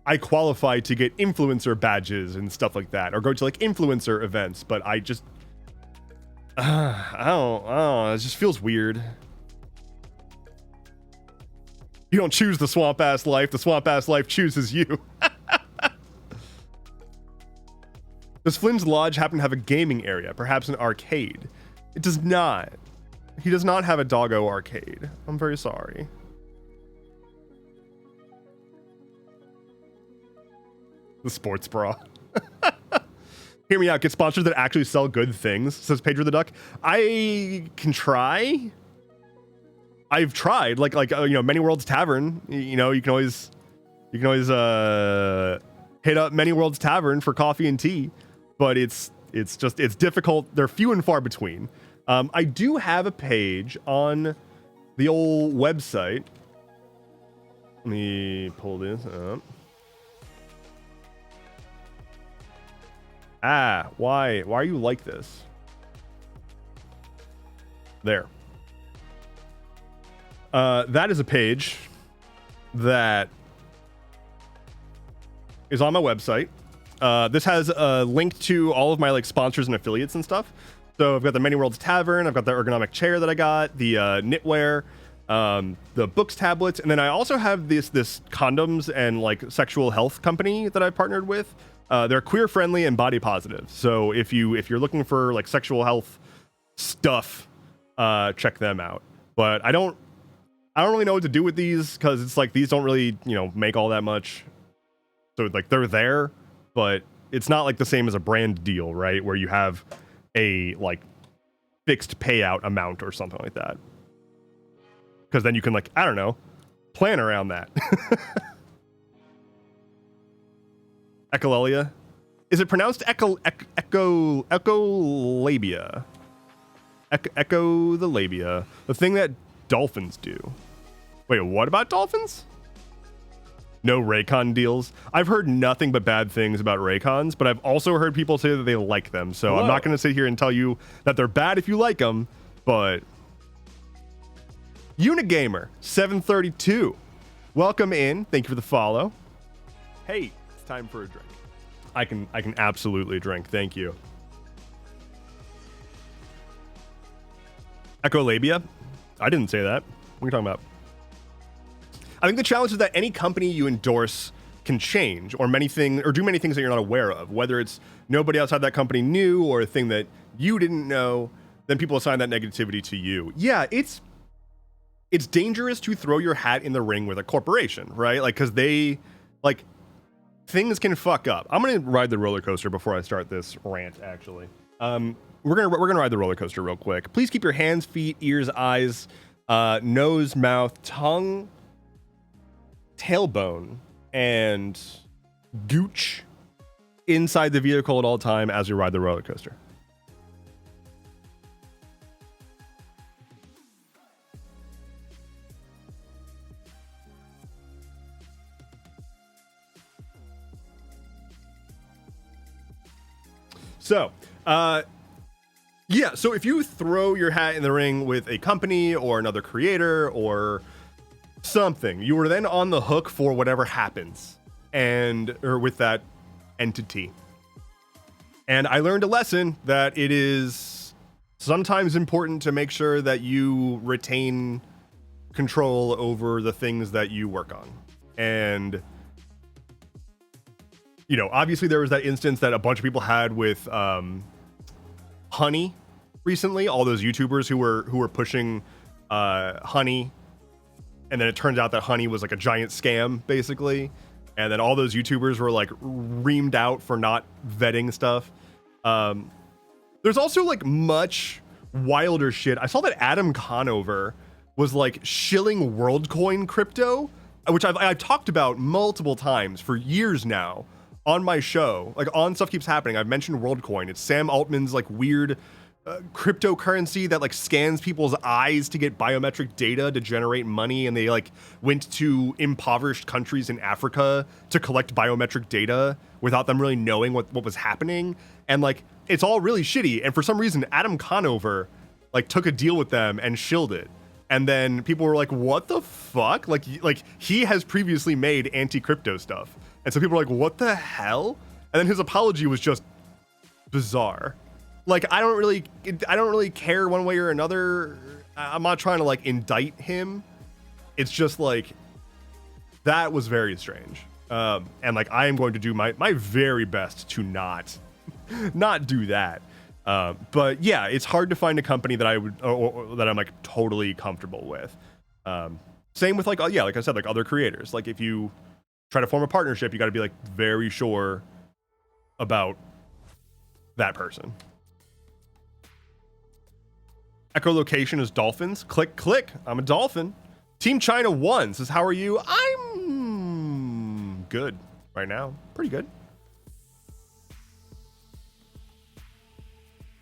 I qualify to get influencer badges and stuff like that, or go to like influencer events, but I just, I don't, it just feels weird. You don't choose the swamp ass life. The swamp ass life chooses you. Does Flynn's Lodge happen to have a gaming area, perhaps an arcade? It does not. He does not have a doggo arcade. I'm very sorry. The sports bra. Hear me out. Get sponsors that actually sell good things, says Pedro the Duck. I can try. I've tried, like you know, Many Worlds Tavern. You know, you can always hit up Many Worlds Tavern for coffee and tea, but it's difficult. They're few and far between. I do have a page on the old website. Let me pull this up. Why are you like this? There. That is a page that is on my website. This has a link to all of my like sponsors and affiliates and stuff. So I've got the Many Worlds Tavern, I've got the ergonomic chair that I got, the knitwear, the books tablets, and then I also have this condoms and like sexual health company that I've partnered with. They're queer friendly and body positive. So if you're looking for like sexual health stuff, check them out. But I don't really know what to do with these because it's like these don't really, you know, make all that much. So like they're there, but it's not like the same as a brand deal, right? Where you have a like fixed payout amount or something like that. Because then you can like, I don't know, plan around that. Echolalia. Is it pronounced echolabia? Echo the labia. The thing that dolphins do. Wait, what about dolphins? No Raycon deals. I've heard nothing but bad things about Raycons, but I've also heard people say that they like them. So I'm not going to sit here and tell you that they're bad if you like them, but Unigamer 732. Welcome in. Thank you for the follow. Hey, it's time for a drink. I can absolutely drink. Thank you. Echolabia? I didn't say that. What are you talking about? I think the challenge is that any company you endorse can change or do many things that you're not aware of. Whether it's nobody outside that company knew or a thing that you didn't know, then people assign that negativity to you. Yeah, it's dangerous to throw your hat in the ring with a corporation, right? Like, because they, like, things can fuck up. I'm gonna ride the roller coaster before I start this rant, actually. We're gonna ride the roller coaster real quick. Please keep your hands, feet, ears, eyes, nose, mouth, tongue, tailbone, and gooch inside the vehicle at all time as we ride the roller coaster. So, yeah, so if you throw your hat in the ring with a company or another creator or something, you are then on the hook for whatever happens or with that entity. And I learned a lesson that it is sometimes important to make sure that you retain control over the things that you work on. And you know, obviously there was that instance that a bunch of people had with Honey recently, all those YouTubers who were pushing Honey, and then it turns out that Honey was like a giant scam, basically, and then all those YouTubers were like reamed out for not vetting stuff. There's also like much wilder shit. I saw that Adam Conover was like shilling WorldCoin crypto, which I've talked about multiple times for years now on my show. Like, on Stuff Keeps Happening, I've mentioned WorldCoin. It's Sam Altman's like weird cryptocurrency that like scans people's eyes to get biometric data to generate money, and they like went to impoverished countries in Africa to collect biometric data without them really knowing what was happening. And like it's all really shitty. And for some reason, Adam Conover like took a deal with them and shilled it. And then people were like, what the fuck? Like he has previously made anti-crypto stuff. And so people were like, what the hell? And then his apology was just bizarre. Like, I don't really care one way or another. I'm not trying to like indict him. It's just like, that was very strange. And like, I am going to do my very best to not do that. But yeah, it's hard to find a company that I would, or that I'm like totally comfortable with. Same with like, yeah, like I said, like other creators. Like if you try to form a partnership, you got to be like very sure about that person. Echolocation is dolphins. Click, click. I'm a dolphin. Team China 1 says, how are you? I'm good right now. Pretty good.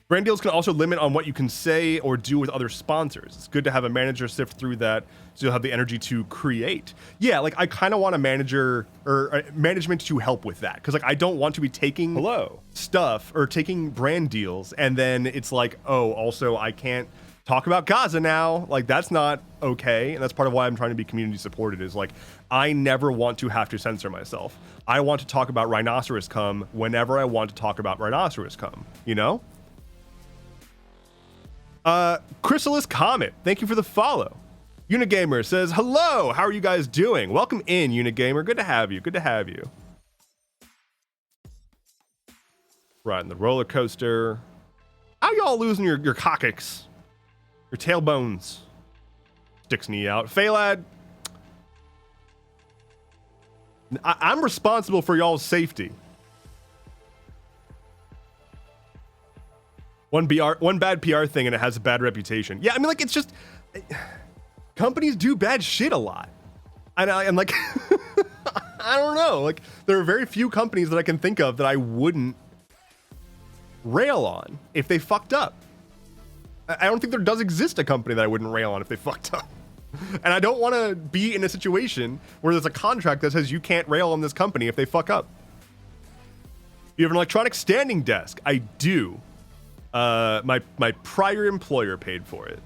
Brand deals can also limit on what you can say or do with other sponsors. It's good to have a manager sift through that so you'll have the energy to create. Yeah, like I kind of want a manager or management to help with that. Because like I don't want to be taking stuff or taking brand deals and then it's like, oh, also I can't talk about Gaza now. Like that's not okay. And that's part of why I'm trying to be community supported is like, I never want to have to censor myself. I want to talk about rhinoceros cum whenever I want to talk about rhinoceros cum, you know? Chrysalis Comet, thank you for the follow. Unigamer says, hello, how are you guys doing? Welcome in, Unigamer. Good to have you. Good to have you. Riding the roller coaster. How y'all losing your coccyx? Your tailbones? Sticks knee out. Phalad, I'm responsible for y'all's safety. One bad PR thing and it has a bad reputation. Yeah, I mean, like, it's just... companies do bad shit a lot. And I'm like... I don't know. Like, there are very few companies that I can think of that I wouldn't rail on if they fucked up. I don't think there does exist a company that I wouldn't rail on if they fucked up. And I don't want to be in a situation where there's a contract that says you can't rail on this company if they fuck up. You have an electronic standing desk. I do. My prior employer paid for it.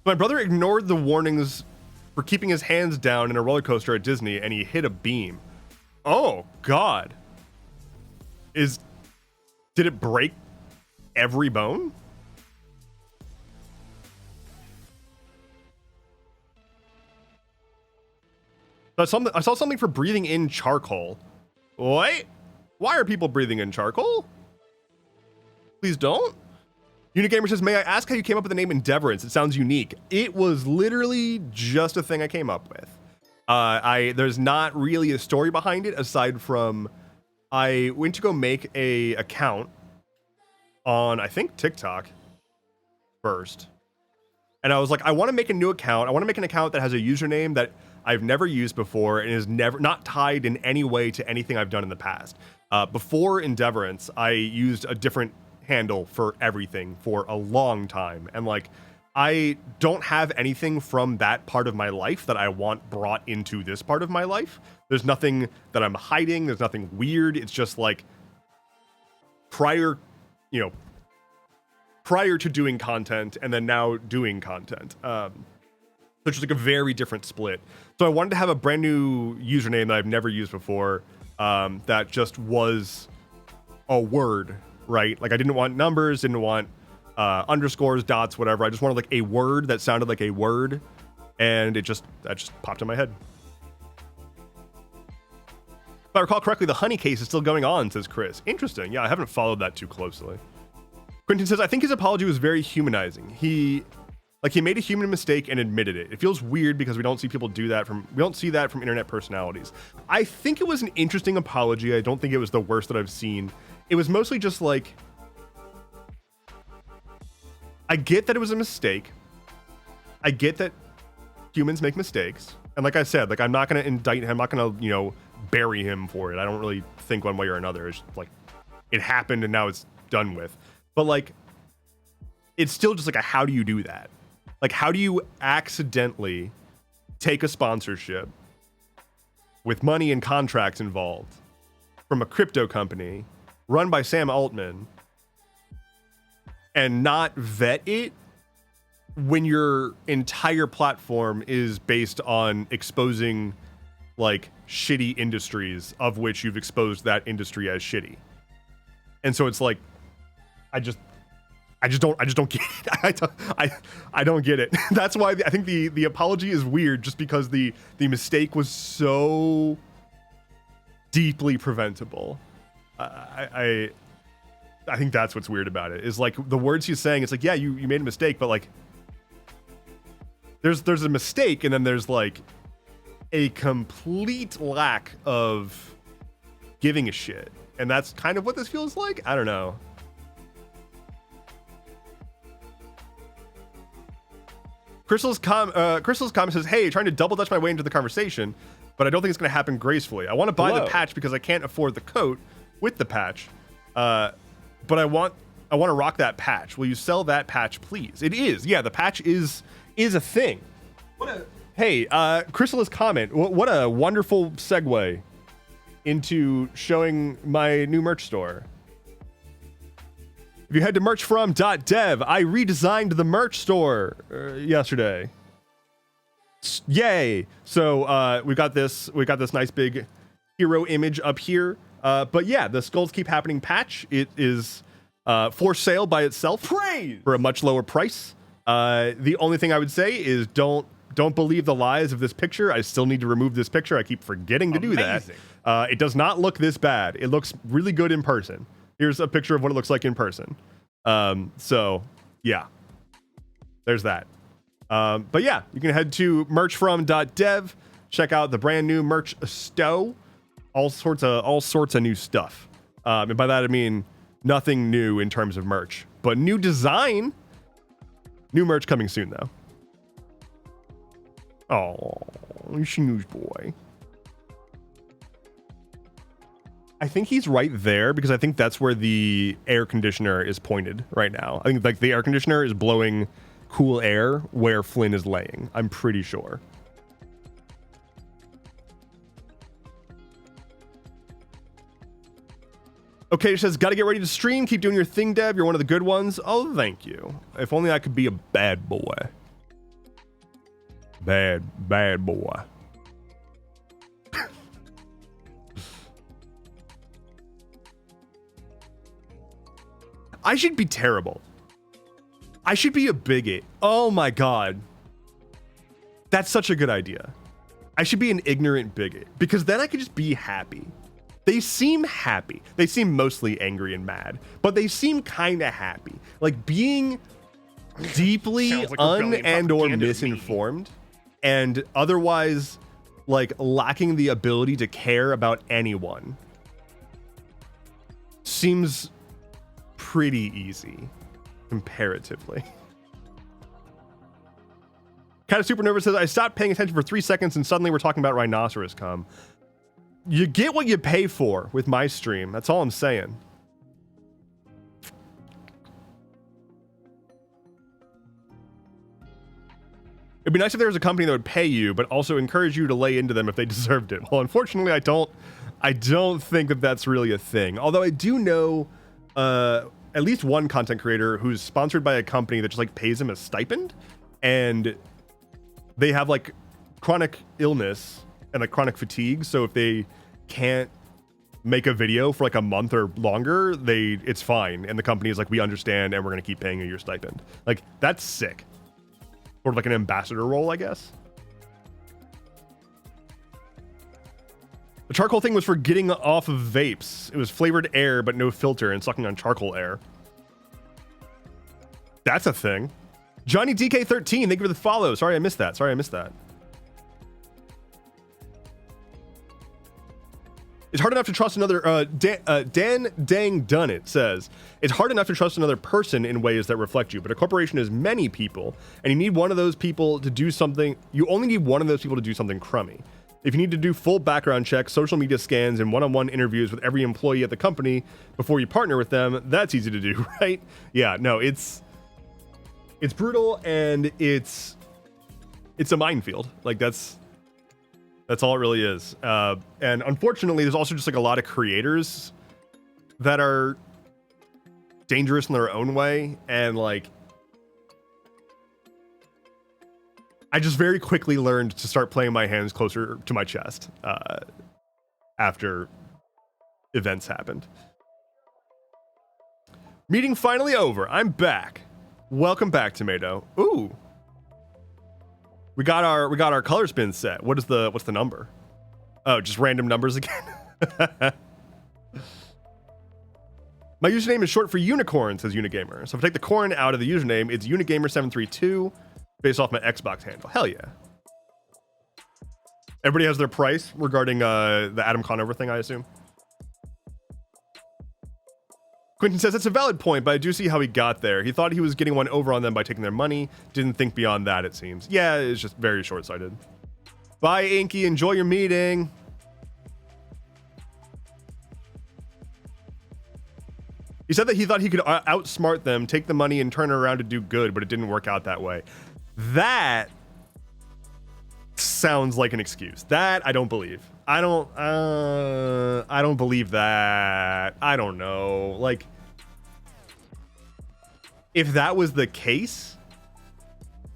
My brother ignored the warnings for keeping his hands down in a roller coaster at Disney and he hit a beam. Oh God. Did it break every bone? I saw something for breathing in charcoal. What? Why are people breathing in charcoal? Please don't. Unigamer says, may I ask how you came up with the name Endeavorance? It sounds unique. It was literally just a thing I came up with. There's not really a story behind it aside from I went to go make a account on, I think, TikTok first. And I was like, I want to make a new account. I want to make an account that has a username that I've never used before and is not tied in any way to anything I've done in the past. Before Endeavorance, I used a different handle for everything for a long time. And like, I don't have anything from that part of my life that I want brought into this part of my life. There's nothing that I'm hiding. There's nothing weird. It's just like prior to doing content and then now doing content. Which is like a very different split. So I wanted to have a brand new username that I've never used before, that just was a word, right? Like I didn't want numbers, didn't want underscores, dots, whatever. I just wanted like a word that sounded like a word, and that just popped in my head. If I recall correctly, the honey case is still going on, says Chris. Interesting. Yeah, I haven't followed that too closely. Quentin says, I think his apology was very humanizing. He made a human mistake and admitted it. It feels weird because we don't see people do that we don't see that from internet personalities. I think it was an interesting apology. I don't think it was the worst that I've seen. It was mostly just like, I get that it was a mistake. I get that humans make mistakes. And like I said, like I'm not going to indict him. I'm not going to, bury him for it. I don't really think one way or another. It's like, it happened and now it's done with. But like, it's still just like how do you do that? Like, how do you accidentally take a sponsorship with money and contracts involved from a crypto company run by Sam Altman and not vet it when your entire platform is based on exposing like shitty industries of which you've exposed that industry as shitty. And so it's like, I just don't get it. I don't get it. That's why I think the apology is weird, just because the mistake was so deeply preventable. I think that's what's weird about it, is like the words he's saying. It's like, yeah, you made a mistake, but like there's a mistake, and then there's like a complete lack of giving a shit, and that's kind of what this feels like. I don't know. Crystal's comment says, hey, trying to double dutch my way into the conversation, but I don't think it's going to happen gracefully. I want to buy the patch because I can't afford the coat with the patch, but I want to rock that patch. Will you sell that patch, please? It is. Yeah, the patch is a thing. Hey, Crystal's comment, what a wonderful segue into showing my new merch store. If you head to merchfrom.dev, I redesigned the merch store yesterday. Yay! So we got this nice big hero image up here. But yeah, the Skulls Keep Happening patch, it is for sale by itself. Praise! For a much lower price. The only thing I would say is don't believe the lies of this picture. I still need to remove this picture. I keep forgetting to do that. It does not look this bad. It looks really good in person. Here's a picture of what it looks like in person. So yeah, there's that. But yeah, you can head to merchfrom.dev, check out the brand new merch stow, all sorts of new stuff. And by that I mean nothing new in terms of merch, but new design, new merch coming soon though. Oh, you snooze boy. I think he's right there because I think that's where the air conditioner is pointed right now. I think like the air conditioner is blowing cool air where Flynn is laying. I'm pretty sure. Okay, it says, gotta get ready to stream. Keep doing your thing, Dev. You're one of the good ones. Oh, thank you. If only I could be a bad boy. Bad boy. I should be terrible. I should be a bigot. Oh my god. That's such a good idea. I should be an ignorant bigot, because then I could just be happy. They seem happy. They seem mostly angry and mad, but they seem kind of happy. Like being deeply like or misinformed and otherwise like lacking the ability to care about anyone seems pretty easy comparatively. Kind of super nervous says, I stopped paying attention for 3 seconds and suddenly we're talking about rhinoceros cum. You get what you pay for with my stream. That's all I'm saying. It'd be nice if there was a company that would pay you, but also encourage you to lay into them if they deserved it. Well, unfortunately, I don't think that that's really a thing. Although I do know at least one content creator who's sponsored by a company that just like pays him a stipend, and they have like chronic illness and like chronic fatigue. So if they can't make a video for like a month or longer, it's fine. And the company is like, we understand and we're going to keep paying you your stipend. Like, that's sick. Sort of like an ambassador role, I guess. The charcoal thing was for getting off of vapes. It was flavored air, but no filter and sucking on charcoal air. That's a thing. Johnny DK13, thank you for the follow. Sorry I missed that. It's hard enough to trust another, Dan Dang Done It says, it's hard enough to trust another person in ways that reflect you, but a corporation is many people, and you need one of those people to do something, you only need one of those people to do something crummy. If you need to do full background checks, social media scans, and one-on-one interviews with every employee at the company before you partner with them, that's easy to do, right? Yeah, no, it's brutal, and it's a minefield. Like, that's That's all it really is. And unfortunately, there's also just like a lot of creators that are dangerous in their own way. And like, I just very quickly learned to start playing my hands closer to my chest after events happened. Meeting finally over. I'm back. Welcome back, Tomato. Ooh. We got our color spin set. What's the number? Oh, just random numbers again. My username is short for unicorn, says Unigamer. So if I take the corn out of the username, it's Unigamer732 based off my Xbox handle. Hell yeah. Everybody has their price regarding the Adam Conover thing, I assume. Quentin says, that's a valid point, but I do see how he got there. He thought he was getting one over on them by taking their money. Didn't think beyond that, it seems. Yeah, it's just very short-sighted. Bye, Inky. Enjoy your meeting. He said that he thought he could outsmart them, take the money, and turn it around to do good, but it didn't work out that way. That sounds like an excuse. That I don't believe. I don't believe that. I don't know. Like, if that was the case,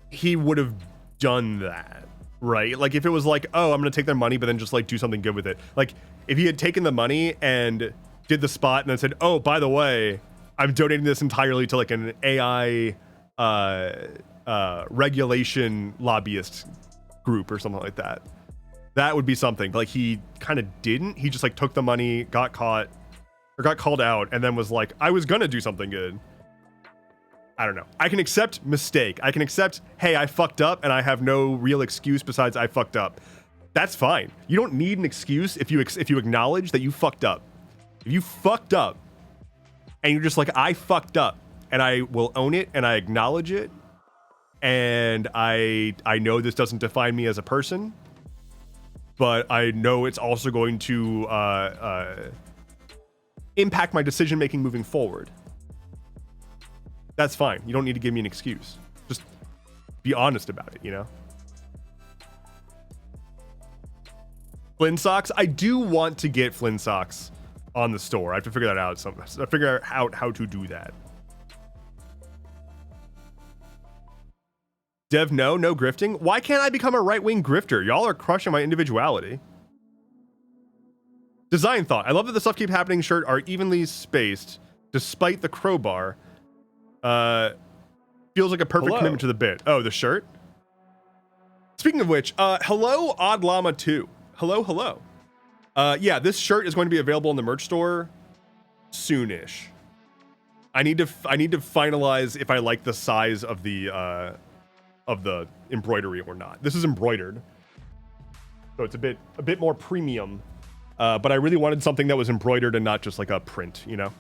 he would have done that, right? Like, if it was like, oh, I'm gonna take their money, but then just like do something good with it. Like, if he had taken the money and did the spot and then said, oh, by the way, I'm donating this entirely to like an AI regulation lobbyist group or something like that. That would be something. But like, he kind of didn't. He just like took the money, got caught, or got called out, and then was like, I was gonna do something good. I don't know. I can accept mistake. I can accept, hey, I fucked up and I have no real excuse besides I fucked up. That's fine. You don't need an excuse if you acknowledge that you fucked up. If you fucked up and you're just like, I fucked up, and I will own it and I acknowledge it, and I know this doesn't define me as a person, but I know it's also going to impact my decision making moving forward. That's fine. You don't need to give me an excuse. Just be honest about it, you know? Flynn socks. I do want to get Flynn socks on the store. I have to figure that out. Figure out how to do that. Dev, no grifting. Why can't I become a right-wing grifter? Y'all are crushing my individuality. Design thought. I love that the stuff keep happening shirt are evenly spaced despite the crowbar. Feels like a perfect commitment to the bit. Oh, the shirt? Speaking of which, hello, Odd Llama 2. Hello. Yeah, this shirt is going to be available in the merch store soonish. I need to finalize if I like the size of the embroidery or not. This is embroidered, so it's a bit more premium. But I really wanted something that was embroidered and not just like a print, you know?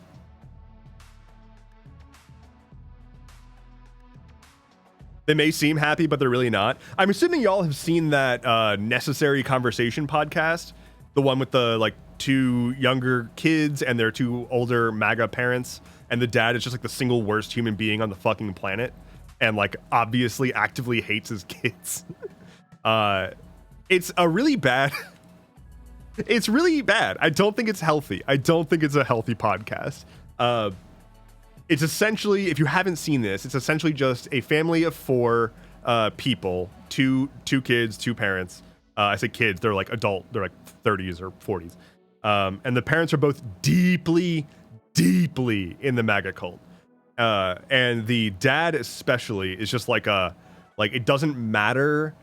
They may seem happy, but they're really not. I'm assuming y'all have seen that Necessary Conversation podcast, the one with the like 2 younger kids and their 2 older MAGA parents, and the dad is just like the single worst human being on the fucking planet, and like obviously actively hates his kids. It's a really bad. It's really bad. I don't think it's healthy. I don't think it's a healthy podcast. It's essentially, if you haven't seen this, it's essentially just a family of 4 people, two kids, 2 parents. I say kids, they're like adult, they're like 30s or 40s. And the parents are both deeply in the MAGA cult. And the dad especially is just like it doesn't matter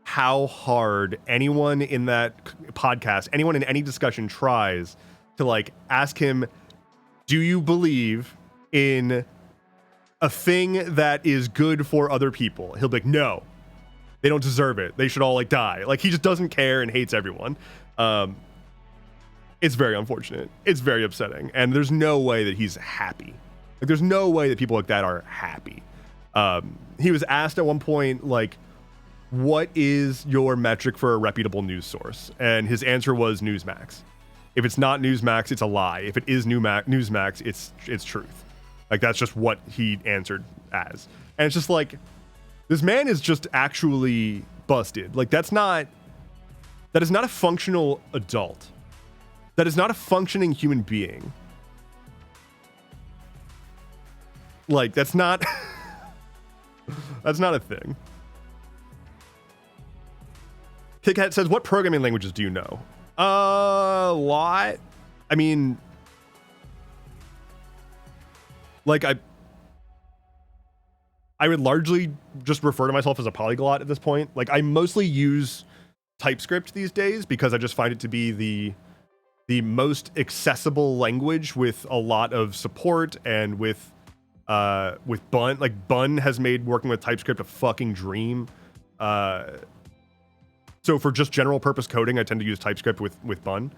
how hard anyone in that podcast, anyone in any discussion tries to like ask him, do you believe in a thing that is good for other people? He'll be like, no, they don't deserve it. They should all like die. Like, he just doesn't care and hates everyone. It's very unfortunate. It's very upsetting. And there's no way that he's happy. Like, there's no way that people like that are happy. He was asked at one point, like, what is your metric for a reputable news source? And his answer was Newsmax. If it's not Newsmax, it's a lie. If it is Newsmax, it's truth. Like, that's just what he answered as. And it's just like, this man is just actually busted. Like, that's not That is not a functional adult. That is not a functioning human being. Like, that's not that's not a thing. KitKat says, what programming languages do you know? A lot. I mean, like, I would largely just refer to myself as a polyglot at this point. Like, I mostly use TypeScript these days because I just find it to be the most accessible language with a lot of support, and with Bun. Like, Bun has made working with TypeScript a fucking dream. So for just general purpose coding, I tend to use TypeScript with Bun.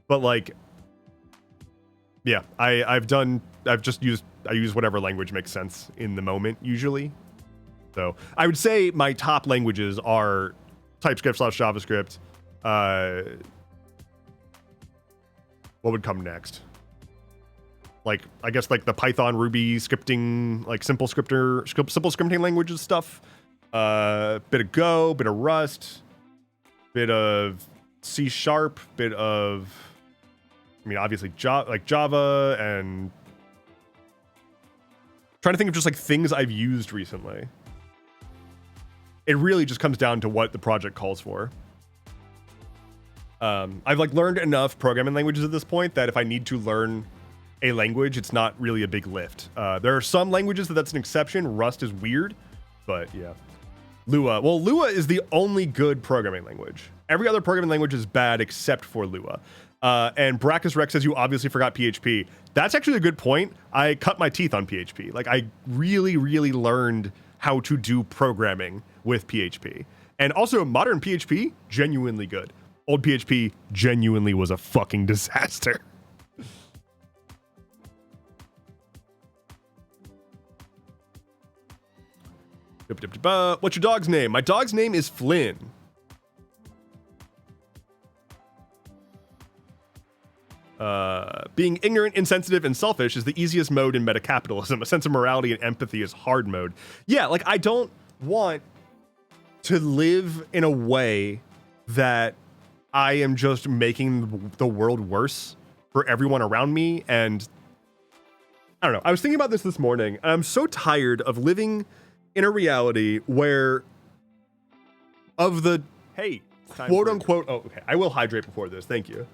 But like, yeah, I use whatever language makes sense in the moment usually. So I would say my top languages are TypeScript / JavaScript. What would come next? Like, I guess like the Python, Ruby scripting, like simple scripting languages stuff. Bit of Go, bit of Rust, bit of C#, bit of, I mean, obviously Java, and trying to think of just like things I've used recently. It really just comes down to what the project calls for. I've like learned enough programming languages at this point that if I need to learn a language, it's not really a big lift. There are some languages that's an exception. Rust is weird, but yeah. Lua. Well, Lua is the only good programming language. Every other programming language is bad except for Lua. And Brachus Rex says you obviously forgot PHP. That's actually a good point. I cut my teeth on PHP. Like, I really, really learned how to do programming with PHP. And also, modern PHP, genuinely good. Old PHP genuinely was a fucking disaster. What's your dog's name? My dog's name is Flynn. Being ignorant, insensitive, and selfish is the easiest mode in meta-capitalism. A sense of morality and empathy is hard mode. Yeah, like, I don't want to live in a way that I am just making the world worse for everyone around me. And I don't know. I was thinking about this morning, and I'm so tired of living in a reality where of the quote unquote, oh, okay, I will hydrate before this, thank you.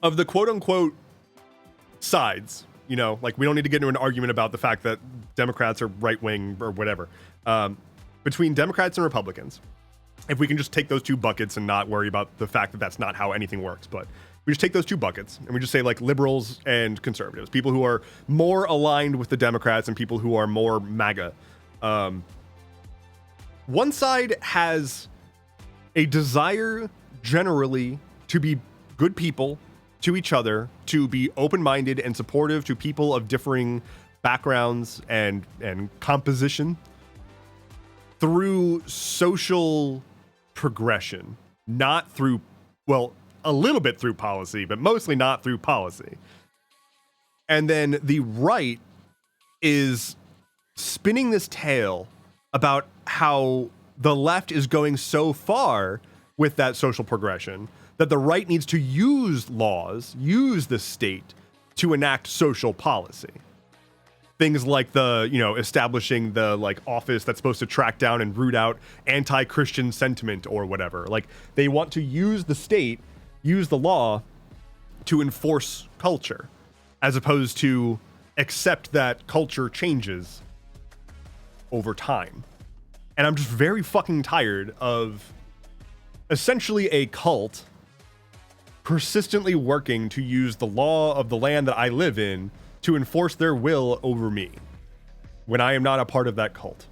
Of the quote unquote sides, you know, like, we don't need to get into an argument about the fact that Democrats are right wing or whatever. Between Democrats and Republicans, if we can just take those two buckets and not worry about the fact that that's not how anything works, but we just take those two buckets and we just say like liberals and conservatives, people who are more aligned with the Democrats and people who are more MAGA. One side has a desire generally to be good people to each other, to be open-minded and supportive to people of differing backgrounds and composition through social progression, not through, well, a little bit through policy, but mostly not through policy. And then the right is spinning this tale about how the left is going so far with that social progression that the right needs to use laws, use the state to enact social policy. Things like the, you know, establishing the like office that's supposed to track down and root out anti-Christian sentiment or whatever. Like, they want to use the state, use the law to enforce culture, as opposed to accept that culture changes over time. And I'm just very fucking tired of essentially a cult persistently working to use the law of the land that I live in to enforce their will over me when I am not a part of that cult.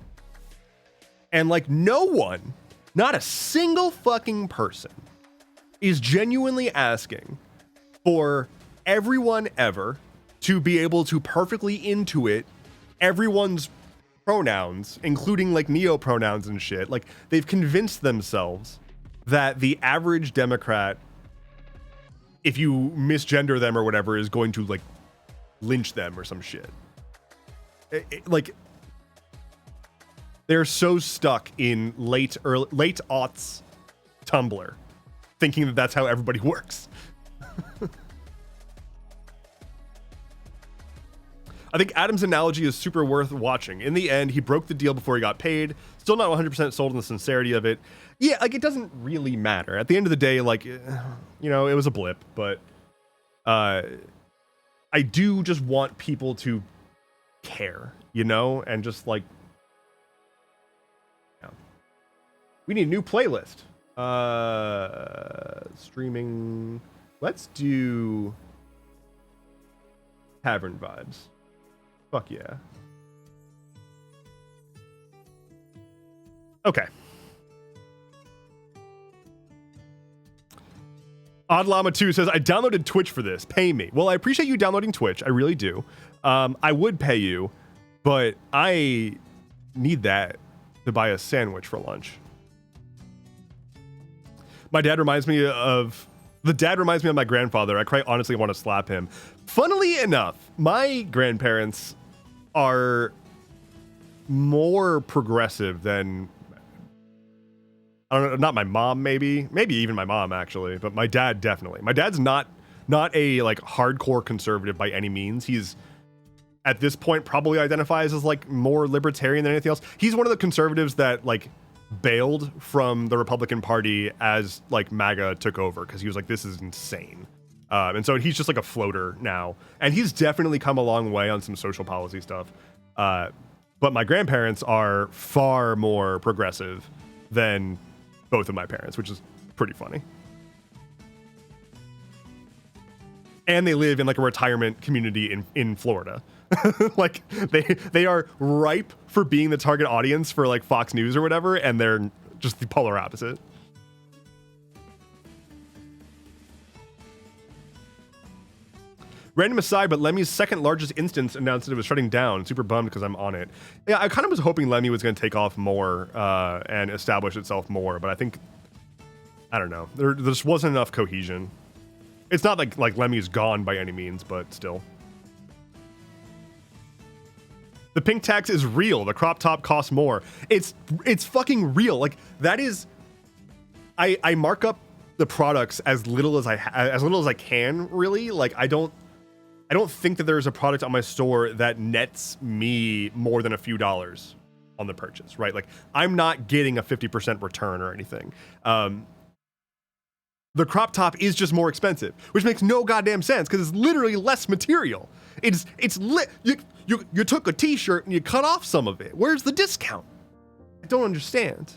And like, no one, not a single fucking person, is genuinely asking for everyone ever to be able to perfectly intuit everyone's pronouns, including like neo-pronouns and shit. Like, they've convinced themselves that the average Democrat, if you misgender them or whatever, is going to like lynch them or some shit. Like, They're so stuck in late aughts Tumblr, thinking that that's how everybody works. I think Adam's analogy is super worth watching. In the end, he broke the deal before he got paid. Still not 100% sold on the sincerity of it. Yeah, like, it doesn't really matter. At the end of the day, like, you know, it was a blip, but I do just want people to care, you know, and just like, yeah. We need a new playlist. Streaming. Let's do Tavern Vibes. Fuck yeah. Okay. Odd Llama 2 says, I downloaded Twitch for this. Pay me. Well, I appreciate you downloading Twitch. I really do. I would pay you, but I need that to buy a sandwich for lunch. My dad reminds me of... The dad reminds me of my grandfather. I quite honestly want to slap him. Funnily enough, my grandparents are more progressive than... I don't know, not my mom, maybe even my mom, actually, but my dad definitely. My dad's not a like hardcore conservative by any means. He's at this point probably identifies as like more libertarian than anything else. He's one of the conservatives that like bailed from the Republican Party as like MAGA took over, because he was like, this is insane. And so he's just like a floater now, and he's definitely come a long way on some social policy stuff. But my grandparents are far more progressive than both of my parents, which is pretty funny. And they live in like a retirement community in Florida. Like they are ripe for being the target audience for like Fox News or whatever, and they're just the polar opposite. Random aside, but Lemmy's second largest instance announced that it was shutting down. Super bummed because I'm on it. Yeah, I kind of was hoping Lemmy was going to take off more and establish itself more, but I think, I don't know, there just wasn't enough cohesion. It's not like Lemmy's gone by any means, but still. The pink tax is real. The crop top costs more. It's fucking real. Like, that is, I mark up the products as little as I can, really. Like, I don't think that there's a product on my store that nets me more than a few dollars on the purchase, right? Like, I'm not getting a 50% return or anything. The crop top is just more expensive, which makes no goddamn sense because it's literally less material. You took a t-shirt and you cut off some of it. Where's the discount? I don't understand.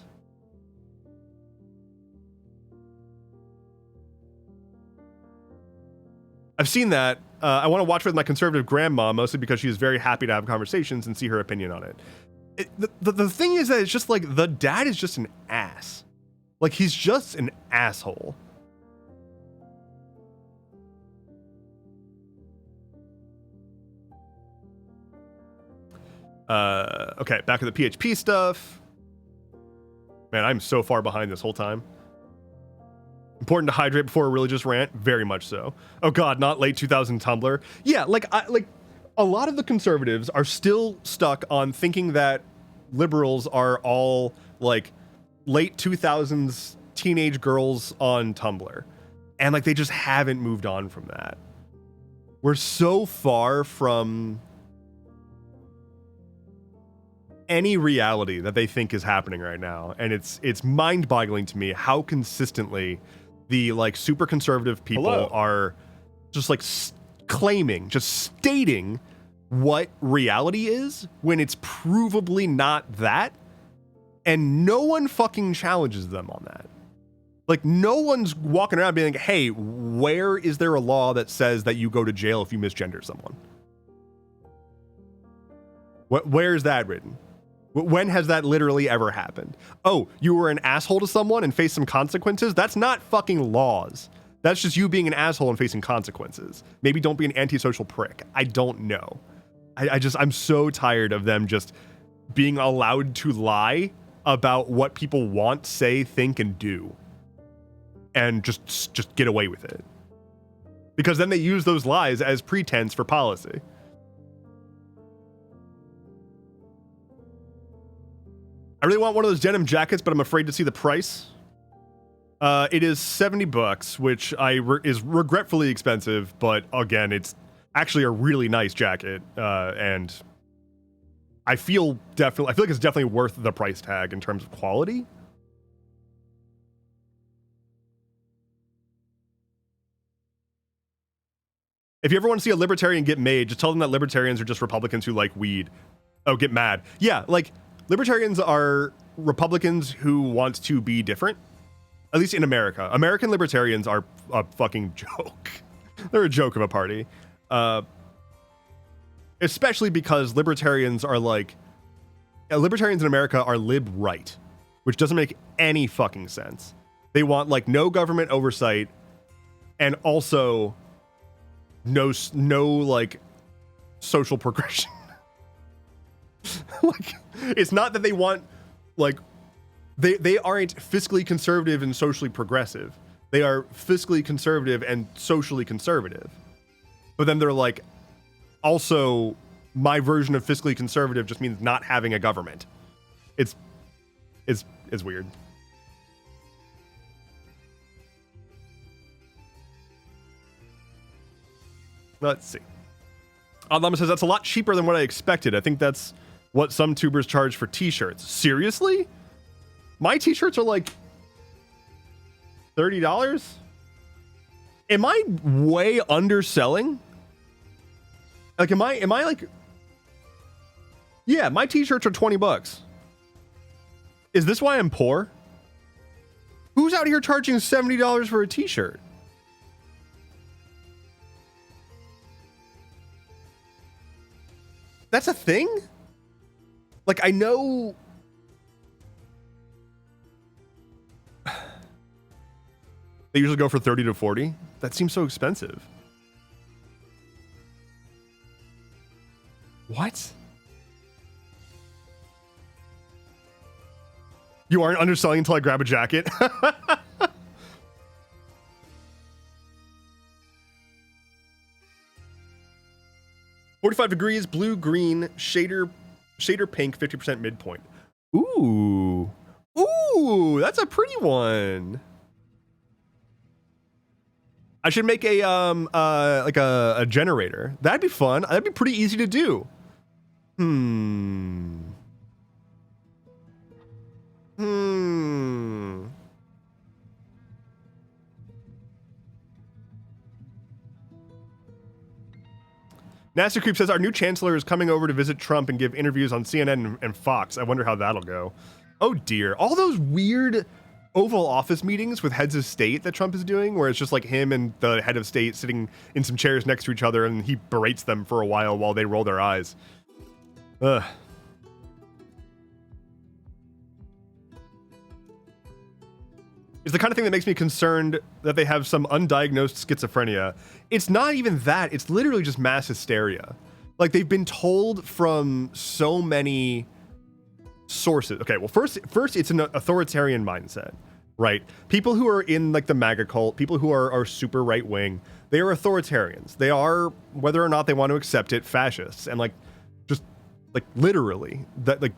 I've seen that. I want to watch with my conservative grandma, mostly because she is very happy to have conversations and see her opinion on it. The thing is that it's just like, the dad is just an ass. Like, he's just an asshole. Okay, back to the PHP stuff. Man, I'm so far behind this whole time. Important to hydrate before a religious rant? Very much so. Oh god, not late 2000 Tumblr. Yeah, like a lot of the conservatives are still stuck on thinking that liberals are all like late 2000s teenage girls on Tumblr. And like, they just haven't moved on from that. We're so far from any reality that they think is happening right now, and it's mind-boggling to me how consistently the like super conservative people are just like claiming, just stating what reality is when it's provably not that, and no one fucking challenges them on that. Like, no one's walking around being like, hey, where is there a law that says that you go to jail if you misgender someone? Where is that written? When has that literally ever happened? Oh, you were an asshole to someone and faced some consequences? That's not fucking laws. That's just you being an asshole and facing consequences. Maybe don't be an antisocial prick. I don't know. I'm so tired of them just being allowed to lie about what people want, say, think, and do. And just get away with it. Because then they use those lies as pretense for policy. I really want one of those denim jackets, but I'm afraid to see the price. It is $70, which is regretfully expensive, but again, it's actually a really nice jacket, and I feel like it's definitely worth the price tag in terms of quality. If you ever want to see a libertarian get made, just tell them that libertarians are just Republicans who like weed. Oh, get mad. Yeah, like, libertarians are Republicans who want to be different. At least in America. American libertarians are a fucking joke. They're a joke of a party. Especially because libertarians are like... libertarians in America are lib-right, which doesn't make any fucking sense. They want, like, no government oversight, and also no like, social progression. Like, it's not that they want, like... They aren't fiscally conservative and socially progressive. They are fiscally conservative and socially conservative. But then they're like, also, my version of fiscally conservative just means not having a government. It's weird. Let's see. Lama says, that's a lot cheaper than what I expected. I think that's what some tubers charge for t-shirts. Seriously? My t-shirts are like $30? Am I way underselling? Like, am I like... Yeah, my t-shirts are $20. Is this why I'm poor? Who's out here charging $70 for a t-shirt? That's a thing? Like, I know... They usually go for 30 to 40. That seems so expensive. What? You aren't underselling until I grab a jacket? 45 degrees, blue, green, shader pink, 50% midpoint. Ooh. Ooh, that's a pretty one. I should make a like a generator. That'd be fun. That'd be pretty easy to do. Nasty Creep says, our new chancellor is coming over to visit Trump and give interviews on CNN and Fox. I wonder how that'll go. Oh dear. All those weird Oval Office meetings with heads of state that Trump is doing, where it's just like him and the head of state sitting in some chairs next to each other, and he berates them for a while they roll their eyes. Ugh. It's the kind of thing that makes me concerned that they have some undiagnosed schizophrenia. It's not even that. It's literally just mass hysteria. Like, they've been told from so many sources. Okay, well, first it's an authoritarian mindset, right? People who are in, like, the MAGA cult, people who are super right-wing, they are authoritarians. They are, whether or not they want to accept it, fascists. And, like, just, like, literally, that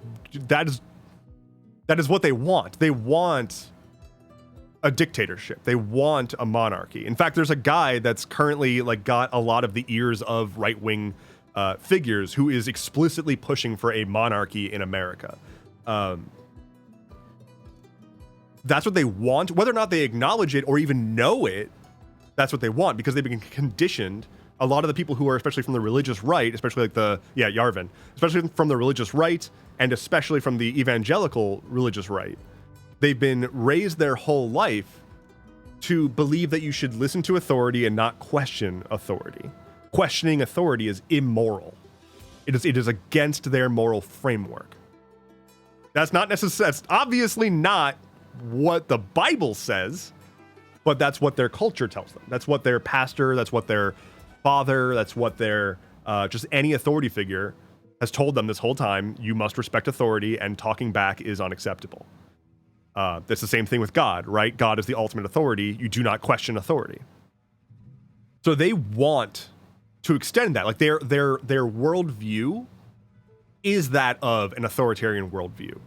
is what they want. They want a dictatorship. They want a monarchy. In fact, there's a guy that's currently, like, got a lot of the ears of right-wing figures who is explicitly pushing for a monarchy in America. That's what they want. Whether or not they acknowledge it or even know it, that's what they want, because they've been conditioned. A lot of the people who are, especially from the religious right, especially like Yarvin, especially from the religious right, and especially from the evangelical religious right, they've been raised their whole life to believe that you should listen to authority and not question authority. Questioning authority is immoral. It is against their moral framework. That's obviously not what the Bible says, but that's what their culture tells them. That's what their pastor, that's what their father, that's what their just any authority figure has told them this whole time. You must respect authority, and talking back is unacceptable. That's the same thing with God, right? God is the ultimate authority. You do not question authority. So they want to extend that. Like, their worldview is that of an authoritarian worldview.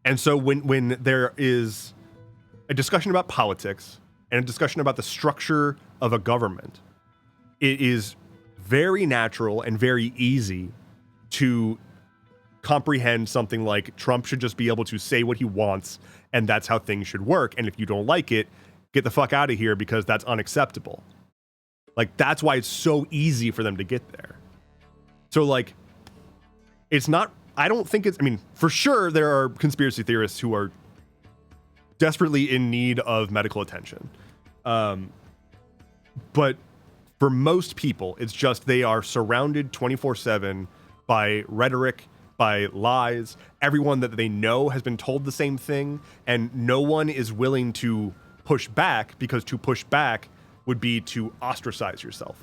And so when there is a discussion about politics and a discussion about the structure of a government, it is very natural and very easy to comprehend something like Trump should just be able to say what he wants and that's how things should work. And if you don't like it, get the fuck out of here because that's unacceptable. Like, that's why it's so easy for them to get there. So, like, it's not, I don't think it's, I mean, for sure there are conspiracy theorists who are desperately in need of medical attention. But for most people, it's just they are surrounded 24/7 by rhetoric, by lies. Everyone that they know has been told the same thing, and no one is willing to push back, because to push back would be to ostracize yourself.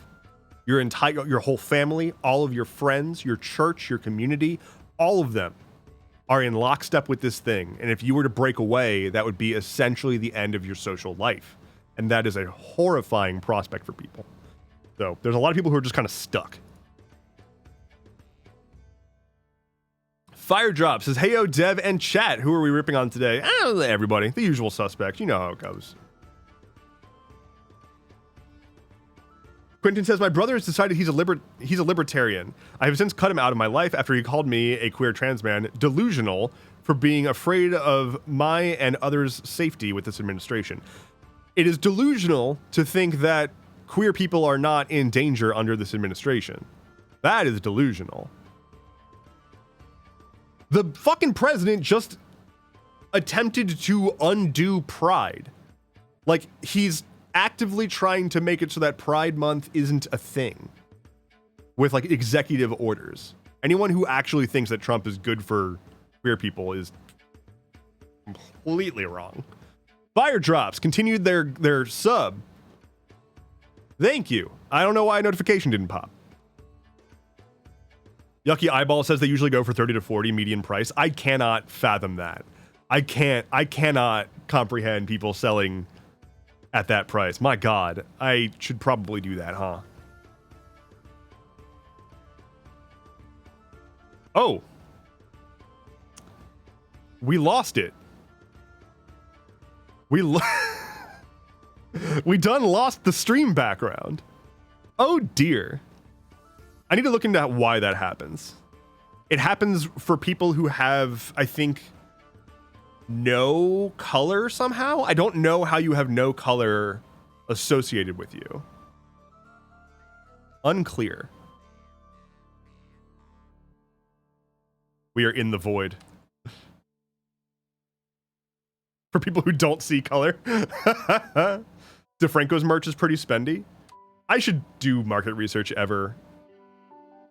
Your whole family, all of your friends, your church, your community, all of them are in lockstep with this thing. And if you were to break away, that would be essentially the end of your social life. And that is a horrifying prospect for people. So there's a lot of people who are just kind of stuck. Fire Drop says, "Hey, yo, Dev and chat. Who are we ripping on today?" Everybody. The usual suspects. You know how it goes. Quentin says, "My brother has decided he's a libertarian. I have since cut him out of my life after he called me, a queer trans man, delusional for being afraid of my and others' safety with this administration. It is delusional to think that queer people are not in danger under this administration. That is delusional. The fucking president just attempted to undo Pride. Like, he's actively trying to make it so that Pride Month isn't a thing with, like, executive orders. Anyone who actually thinks that Trump is good for queer people is completely wrong." Fire Drops continued their sub. Thank you. I don't know why a notification didn't pop. Yucky Eyeball says they usually go for 30 to 40 median price. I cannot fathom that. I cannot comprehend people selling at that price. My God, I should probably do that, huh? Oh. We lost it. We done lost the stream background. Oh dear. I need to look into why that happens. It happens for people who have, I think, no color somehow. I don't know how you have no color associated with you. Unclear. We are in the void. For people who don't see color. DeFranco's merch is pretty spendy. I should do market research ever.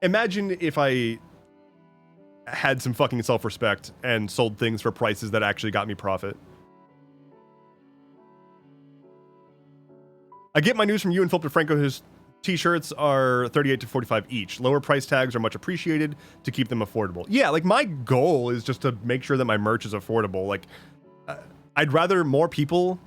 Imagine if I had some fucking self-respect and sold things for prices that actually got me profit. I get my news from you and Philip DeFranco, whose t-shirts are 38 to 45 each. Lower price tags are much appreciated to keep them affordable. Yeah, like, my goal is just to make sure that my merch is affordable. Like, I'd rather more people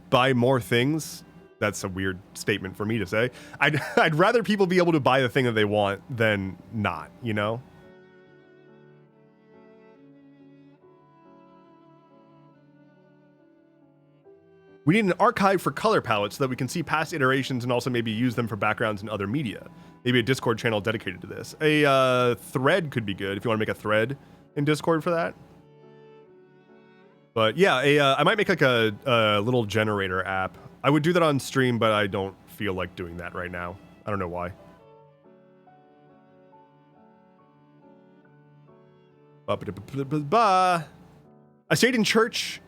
buy more things. That's a weird statement for me to say. I'd rather people be able to buy the thing that they want than not, you know? We need an archive for color palettes so that we can see past iterations and also maybe use them for backgrounds in other media. Maybe a Discord channel dedicated to this. A thread could be good if you want to make a thread in Discord for that. But yeah, I might make like a little generator app. I would do that on stream, but I don't feel like doing that right now. I don't know why. I stayed in church.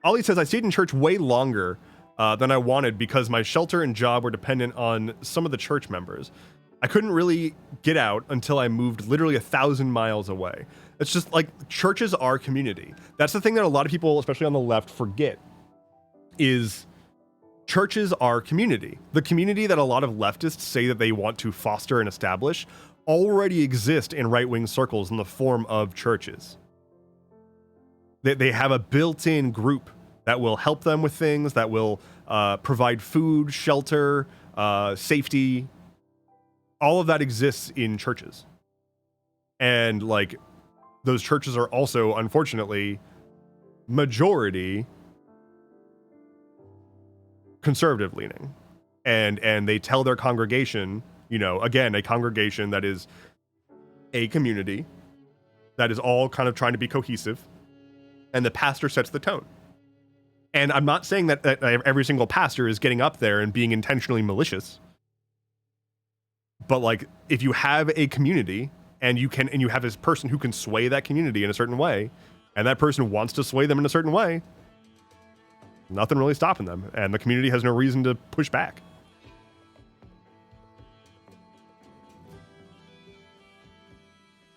Ollie says, I stayed in church way longer than I wanted because my shelter and job were dependent on some of the church members. I couldn't really get out until I moved literally 1,000 miles away. It's just like, churches are community. That's the thing that a lot of people, especially on the left, forget, is churches are community. The community that a lot of leftists say that they want to foster and establish already exist in right-wing circles in the form of churches. They have a built-in group that will help them with things, that will provide food, shelter, safety. All of that exists in churches. And like, those churches are also, unfortunately, majority conservative leaning, and they tell their congregation, you know, again, a congregation that is a community that is all kind of trying to be cohesive, and the pastor sets the tone. And I'm not saying that every single pastor is getting up there and being intentionally malicious, but like, if you have a community and you have this person who can sway that community in a certain way, and that person wants to sway them in a certain way, nothing really stopping them, and the community has no reason to push back.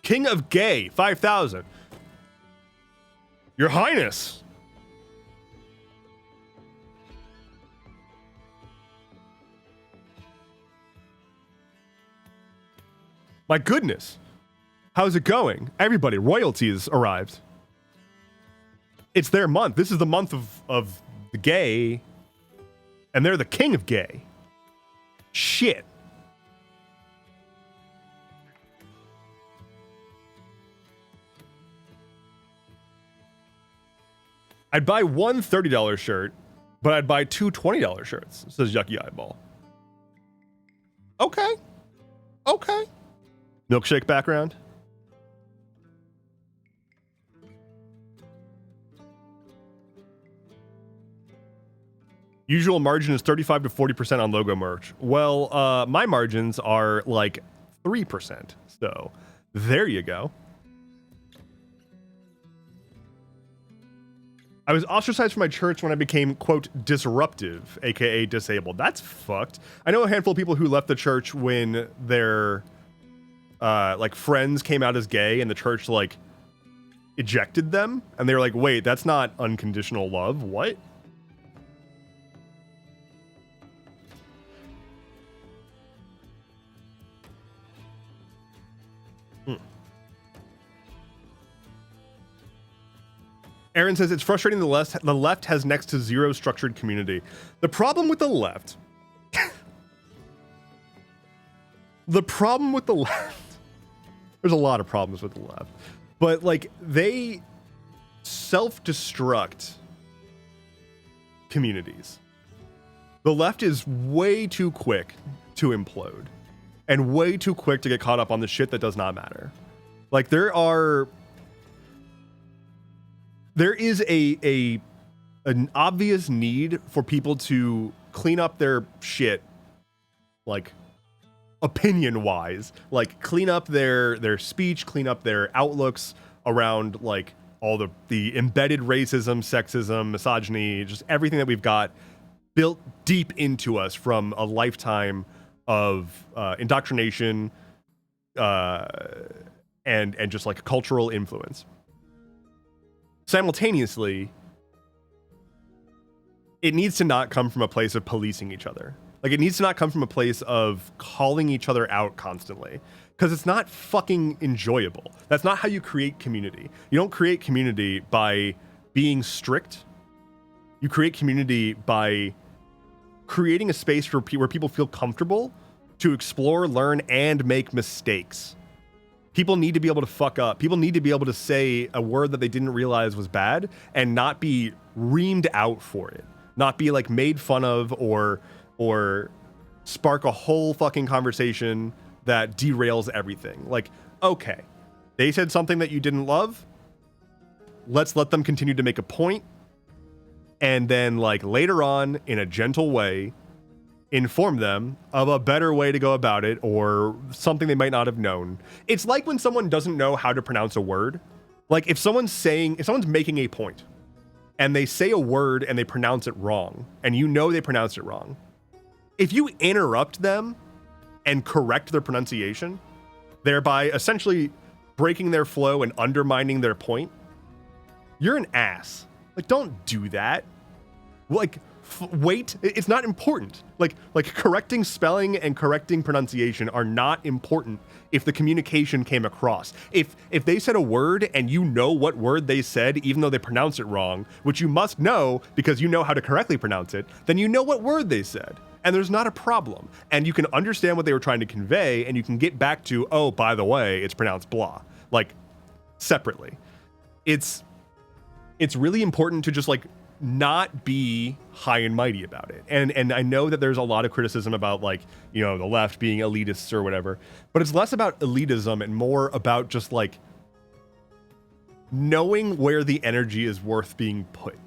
King of Gay, 5,000. Your Highness. My goodness. How's it going? Everybody, royalties arrived. It's their month. This is the month of the gay, and they're the king of gay. Shit. I'd buy one $30 shirt, but I'd buy two $20 shirts, says Yucky Eyeball. Okay. Okay. Milkshake background. Usual margin is 35 to 40% on logo merch. Well, my margins are like 3%. So there you go. I was ostracized from my church when I became, quote, disruptive, aka disabled. That's fucked. I know a handful of people who left the church when their like friends came out as gay and the church like ejected them, and they were like, wait, that's not unconditional love. What? Aaron says it's frustrating the left has next to zero structured community. The problem with the left, there's a lot of problems with the left, but like they self-destruct communities. The left is way too quick to implode and way too quick to get caught up on the shit that does not matter. Like there is an obvious need for people to clean up their shit, like opinion wise, like clean up their speech, clean up their outlooks around like all the embedded racism, sexism, misogyny, just everything that we've got built deep into us from a lifetime of indoctrination and just like cultural influence. Simultaneously, it needs to not come from a place of policing each other. Like, it needs to not come from a place of calling each other out constantly, because it's not fucking enjoyable. That's not how you create community. You don't create community by being strict. You create community by creating a space where people feel comfortable to explore, learn, and make mistakes. People need to be able to fuck up. People need to be able to say a word that they didn't realize was bad and not be reamed out for it. Not be like made fun of or spark a whole fucking conversation that derails everything. Like, okay, they said something that you didn't love. Let's let them continue to make a point. And then like later on in a gentle way, inform them of a better way to go about it or something they might not have known. It's like when someone doesn't know how to pronounce a word. Like if someone's making a point and they say a word and they pronounce it wrong and you know they pronounced it wrong, if you interrupt them and correct their pronunciation, thereby essentially breaking their flow and undermining their point, you're an ass. Like, don't do that. Like, wait, it's not important. Like correcting spelling and correcting pronunciation are not important if the communication came across. If they said a word and you know what word they said, even though they pronounced it wrong, which you must know because you know how to correctly pronounce it, then you know what word they said. And there's not a problem. And you can understand what they were trying to convey, and you can get back to, oh, by the way, it's pronounced blah. Like, separately. It's it's really important to just like not be high and mighty about it. And I know that there's a lot of criticism about like, you know, the left being elitists or whatever, but it's less about elitism and more about just like knowing where the energy is worth being put.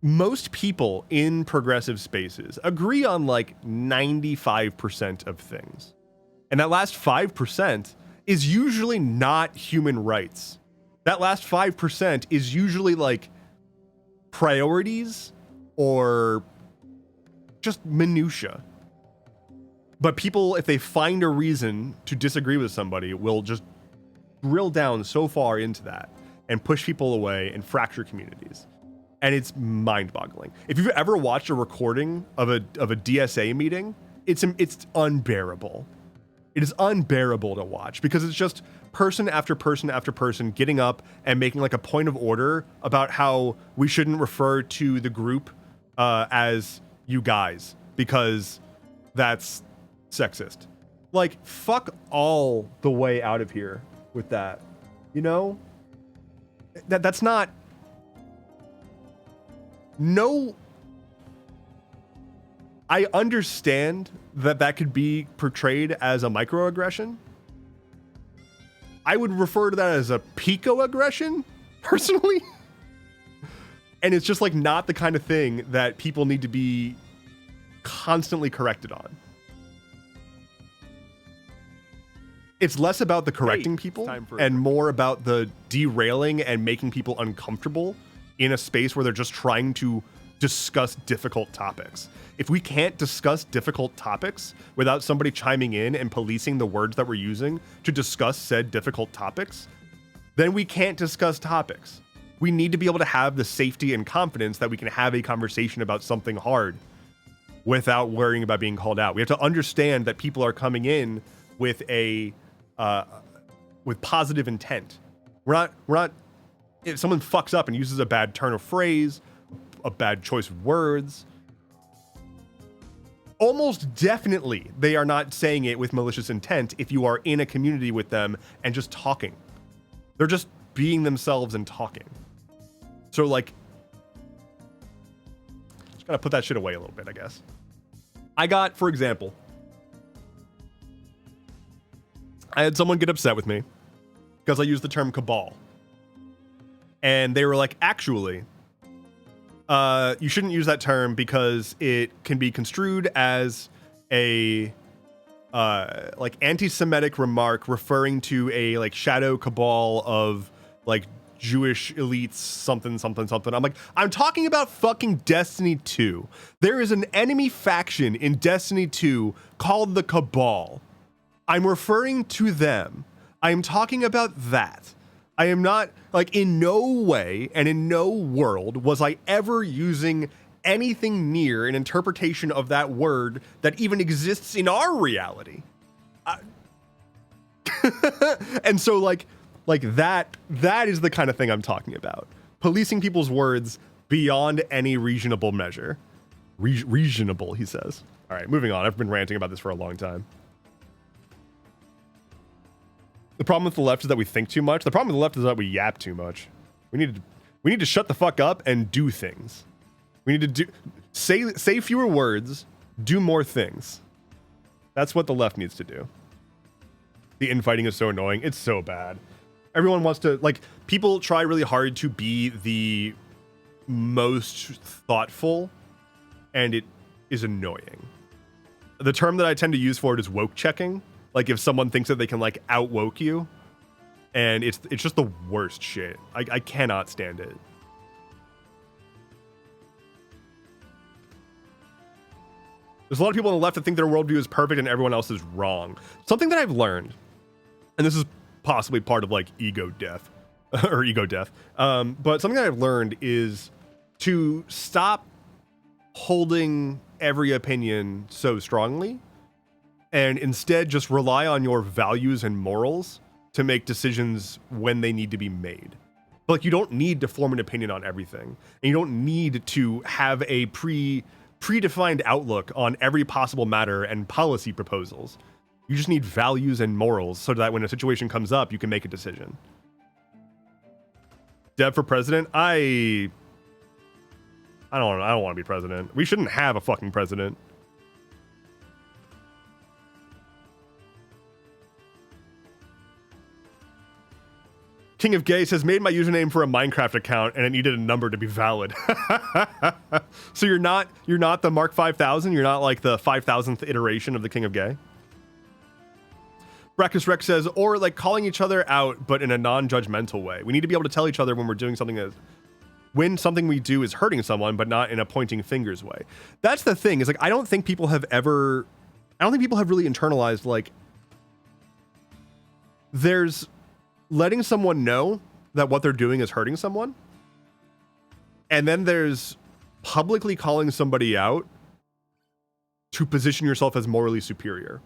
Most people in progressive spaces agree on like 95% of things. And that last 5% is usually not human rights. That last 5% is usually like priorities or just minutia. But people, if they find a reason to disagree with somebody, will just drill down so far into that and push people away and fracture communities. And it's mind-boggling. If you've ever watched a recording of a DSA meeting, it's unbearable. It is unbearable to watch because it's just person after person after person getting up and making like a point of order about how we shouldn't refer to the group as you guys because that's sexist. Like, fuck all the way out of here with that. You know? That's not... No... I understand that could be portrayed as a microaggression. I would refer to that as a pico-aggression, personally. And it's just like not the kind of thing that people need to be constantly corrected on. It's less about the correcting people and more about the derailing and making people uncomfortable in a space where they're just trying to discuss difficult topics. If we can't discuss difficult topics without somebody chiming in and policing the words that we're using to discuss said difficult topics, then we can't discuss topics. We need to be able to have the safety and confidence that we can have a conversation about something hard without worrying about being called out. We have to understand that people are coming in with with positive intent. We're not, if someone fucks up and uses a bad turn of phrase, a bad choice of words, almost definitely they are not saying it with malicious intent if you are in a community with them and just talking. They're just being themselves and talking. So like, just gotta put that shit away a little bit, I guess. I got, for example, I had someone get upset with me because I used the term cabal. And they were like, actually, you shouldn't use that term because it can be construed as a like anti-Semitic remark referring to a like shadow cabal of like Jewish elites, something. I'm like, I'm talking about fucking Destiny 2. There is an enemy faction in Destiny 2 called the Cabal. I'm referring to them. I am talking about that. I am not, like, in no way and in no world was I ever using anything near an interpretation of that word that even exists in our reality. And so, like that is the kind of thing I'm talking about. Policing people's words beyond any reasonable measure. Reasonable, he says. All right, moving on. I've been ranting about this for a long time. The problem with the left is that we think too much. The problem with the left is that we yap too much. We need to shut the fuck up and do things. We need to say fewer words, do more things. That's what the left needs to do. The infighting is so annoying. It's so bad. Everyone wants to, like, people try really hard to be the most thoughtful, and it is annoying. The term that I tend to use for it is woke checking. Like, if someone thinks that they can, like, out-woke you, and it's just the worst shit. I cannot stand it. There's a lot of people on the left that think their worldview is perfect and everyone else is wrong. Something that I've learned, and this is possibly part of, like, ego death, or ego death, but something that I've learned is to stop holding every opinion so strongly, and instead just rely on your values and morals to make decisions when they need to be made. But, like, you don't need to form an opinion on everything, and you don't need to have a predefined outlook on every possible matter and policy proposals. You just need values and morals so that when a situation comes up, you can make a decision. Dev for president? I don't want to be president. We shouldn't have a fucking president. King of Gay says, made my username for a Minecraft account and it needed a number to be valid. So you're not the Mark 5000? You're not like the 5000th iteration of the King of Gay? Brackus Rex says, or like calling each other out, but in a non-judgmental way. We need to be able to tell each other when we're doing something when something we do is hurting someone, but not in a pointing fingers way. That's the thing, is like, I don't think people have really internalized, like, there's letting someone know that what they're doing is hurting someone. And then there's publicly calling somebody out to position yourself as morally superior.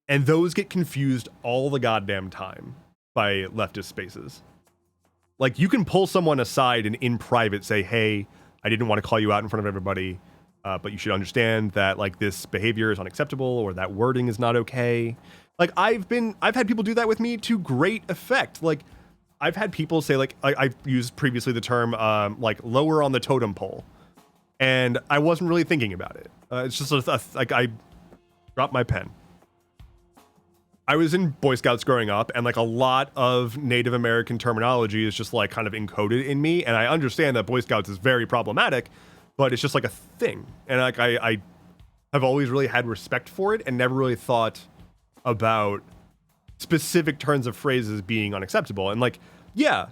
And those get confused all the goddamn time by leftist spaces. Like, you can pull someone aside and in private say, hey, I didn't want to call you out in front of everybody, but you should understand that, like, this behavior is unacceptable or that wording is not okay. Like, I've had people do that with me to great effect. Like, I've had people say, like, I've used previously the term, like, lower on the totem pole. And I wasn't really thinking about it. It's just like, I dropped my pen. I was in Boy Scouts growing up, and like a lot of Native American terminology is just like kind of encoded in me. And I understand that Boy Scouts is very problematic, but it's just like a thing. And like, I have always really had respect for it and never really thought about specific turns of phrases being unacceptable. And like, yeah,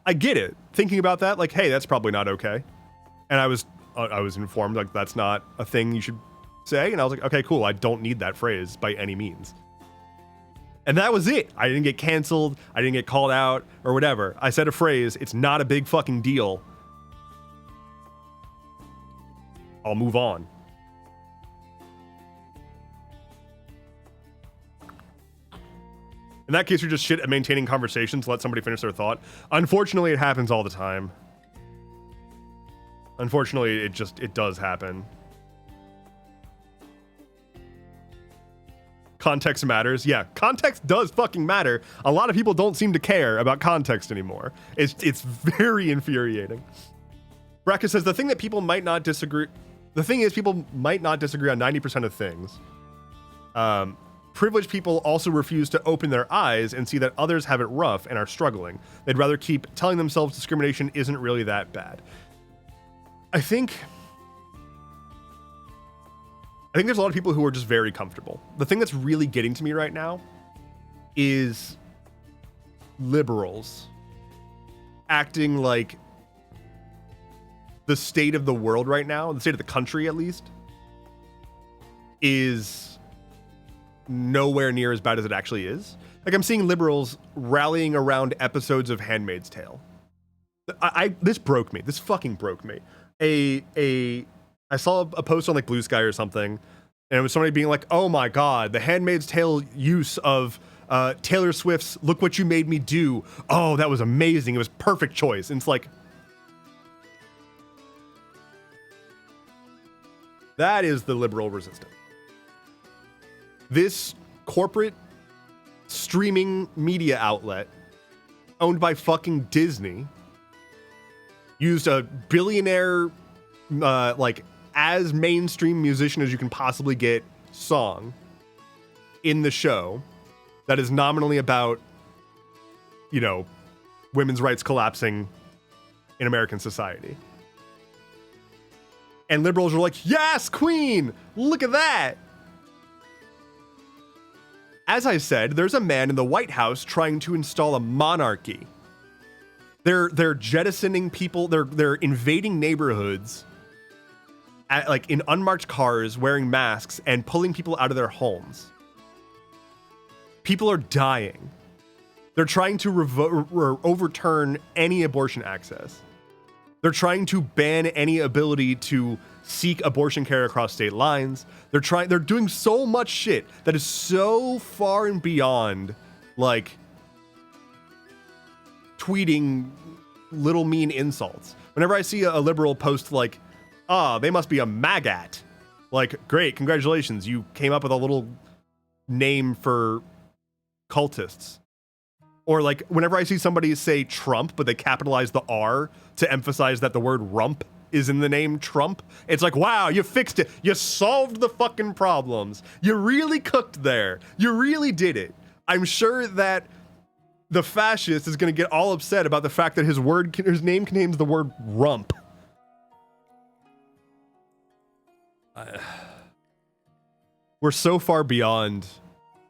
I get it. Thinking about that, like, hey, that's probably not okay. And I was informed like that's not a thing you should say. And I was like, okay, cool. I don't need that phrase by any means. And that was it. I didn't get canceled. I didn't get called out or whatever. I said a phrase. It's not a big fucking deal. I'll move on. In that case, you're just shit at maintaining conversations. Let somebody finish their thought. Unfortunately, it happens all the time. Unfortunately, it does happen. Context matters. Yeah, context does fucking matter. A lot of people don't seem to care about context anymore. It's very infuriating. Bracket says, the thing is people might not disagree on 90% of things. Privileged people also refuse to open their eyes and see that others have it rough and are struggling. They'd rather keep telling themselves discrimination isn't really that bad. I think there's a lot of people who are just very comfortable. The thing that's really getting to me right now is liberals acting like the state of the world right now, the state of the country at least, is nowhere near as bad as it actually is. Like, I'm seeing liberals rallying around episodes of Handmaid's Tale. This broke me. This fucking broke me. I saw a post on like Blue Sky or something, and it was somebody being like, oh my God, the Handmaid's Tale use of Taylor Swift's Look What You Made Me Do. Oh, that was amazing. It was perfect choice. And it's like, that is the liberal resistance. This corporate streaming media outlet owned by fucking Disney used a billionaire, like, as mainstream musician as you can possibly get song in the show that is nominally about, you know, women's rights collapsing in American society. And liberals are like, yes, Queen, look at that. As I said, there's a man in the White House trying to install a monarchy. They're jettisoning people, they're invading neighborhoods like in unmarked cars, wearing masks and pulling people out of their homes. People are dying. They're trying to overturn any abortion access. They're trying to ban any ability to seek abortion care across state lines. They're doing so much shit that is so far and beyond, like, tweeting little mean insults. Whenever I see a liberal post like, they must be a maggot. Like, great, congratulations. You came up with a little name for cultists. Or like whenever I see somebody say Trump, but they capitalize the R to emphasize that the word rump is in the name Trump, it's like, wow, you fixed it. You solved the fucking problems. You really cooked there. You really did it. I'm sure that the fascist is going to get all upset about the fact that his name contains the word rump. We're so far beyond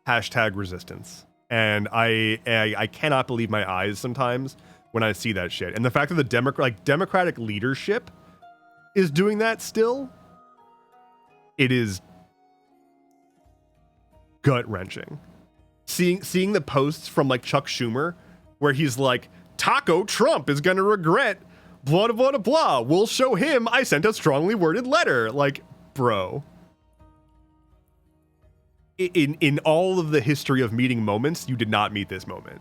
hashtag resistance. And I cannot believe my eyes sometimes when I see that shit. And the fact that the democratic leadership is doing that still, it is gut-wrenching. Seeing the posts from like Chuck Schumer where he's like, Taco Trump is gonna regret blah blah blah blah. We'll show him I sent a strongly worded letter. Like, bro. In all of the history of meeting moments, you did not meet this moment.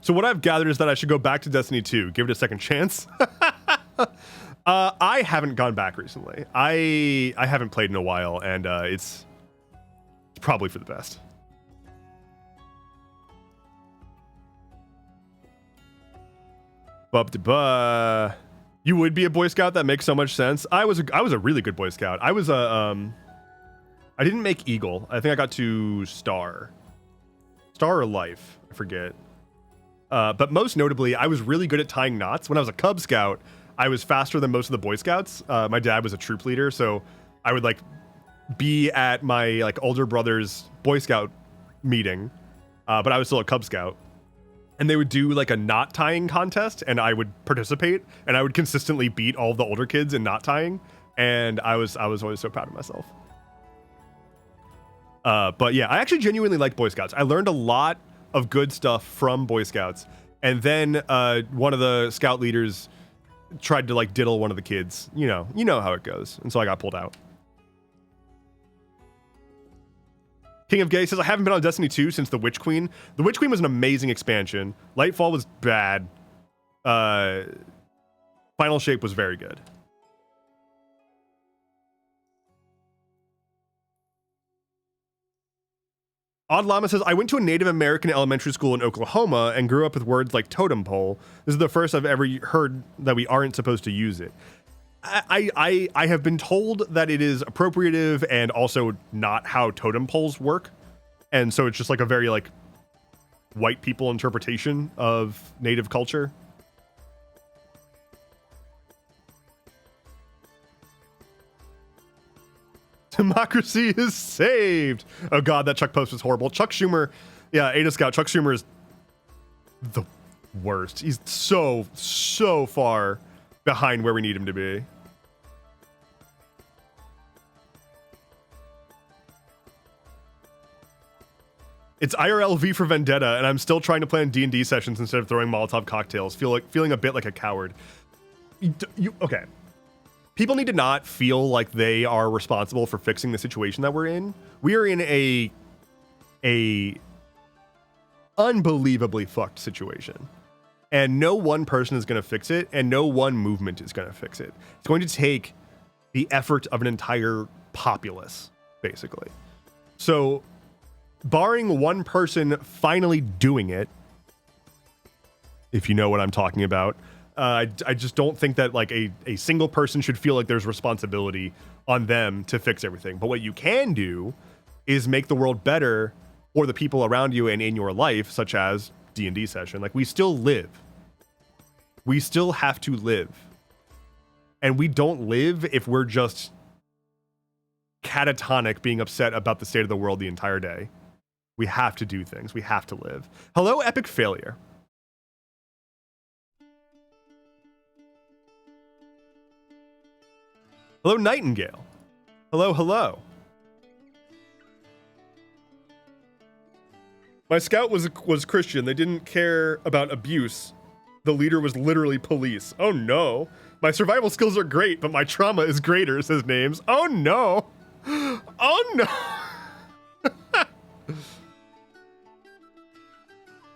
So what I've gathered is that I should go back to Destiny 2, give it a second chance. I haven't gone back recently. I haven't played in a while, and it's probably for the best. Bup-de-buh. You would be a Boy Scout? That makes so much sense. I was a really good Boy Scout. I was a I didn't make Eagle. I think I got to Star or Life. I forget. But most notably, I was really good at tying knots. When I was a Cub Scout, I was faster than most of the Boy Scouts. My dad was a troop leader, so I would like be at my like older brother's Boy Scout meeting, but I was still a Cub Scout. And they would do like a knot tying contest, and I would participate, and I would consistently beat all of the older kids in knot tying, and I was always so proud of myself. But yeah, I actually genuinely like Boy Scouts. I learned a lot of good stuff from Boy Scouts, and then one of the scout leaders tried to like diddle one of the kids. You know how it goes, and so I got pulled out. King of Gay says, I haven't been on Destiny 2 since the Witch Queen. The Witch Queen was an amazing expansion. Lightfall was bad. Final Shape was very good. Odd Llama says, I went to a Native American elementary school in Oklahoma and grew up with words like totem pole. This is the first I've ever heard that we aren't supposed to use it. I have been told that it is appropriative and also not how totem poles work. And so it's just like a very like white people interpretation of native culture. Democracy is saved. Oh God, that Chuck post was horrible. Chuck Schumer, yeah, Ada Scout, Chuck Schumer is the worst. He's so far behind where we need him to be. It's IRL V for Vendetta, and I'm still trying to plan D&D sessions instead of throwing Molotov cocktails. Feeling a bit like a coward. Okay. People need to not feel like they are responsible for fixing the situation that we're in. We are in a unbelievably fucked situation. And no one person is going to fix it, and no one movement is going to fix it. It's going to take the effort of an entire populace, basically. So, barring one person finally doing it, if you know what I'm talking about, I just don't think that like a single person should feel like there's responsibility on them to fix everything. But what you can do is make the world better for the people around you and in your life, such as D&D session. Like, we still live. We still have to live. And we don't live if we're just catatonic being upset about the state of the world the entire day. We have to do things. We have to live. Hello, Epic Failure. Hello, Nightingale. Hello, hello. My scout was Christian. They didn't care about abuse. The leader was literally police. Oh no. My survival skills are great, but my trauma is greater, says Names. Oh no. Oh no.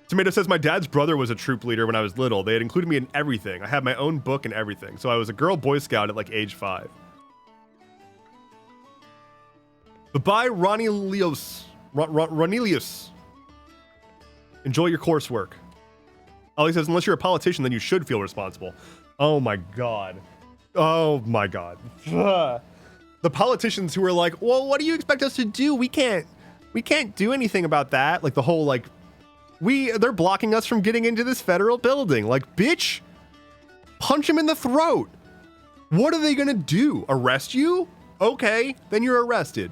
Tomato says, my dad's brother was a troop leader when I was little. They had included me in everything. I had my own book and everything. So I was a girl Boy Scout at like age 5. Bye-bye, Ronelius. Enjoy your coursework. Ollie says, unless you're a politician, then you should feel responsible. Oh my God. Oh my God. The politicians who are like, well, what do you expect us to do? We can't do anything about that. Like the whole, like, they're blocking us from getting into this federal building. Like, bitch, punch him in the throat. What are they gonna do? Arrest you? Okay, then you're arrested.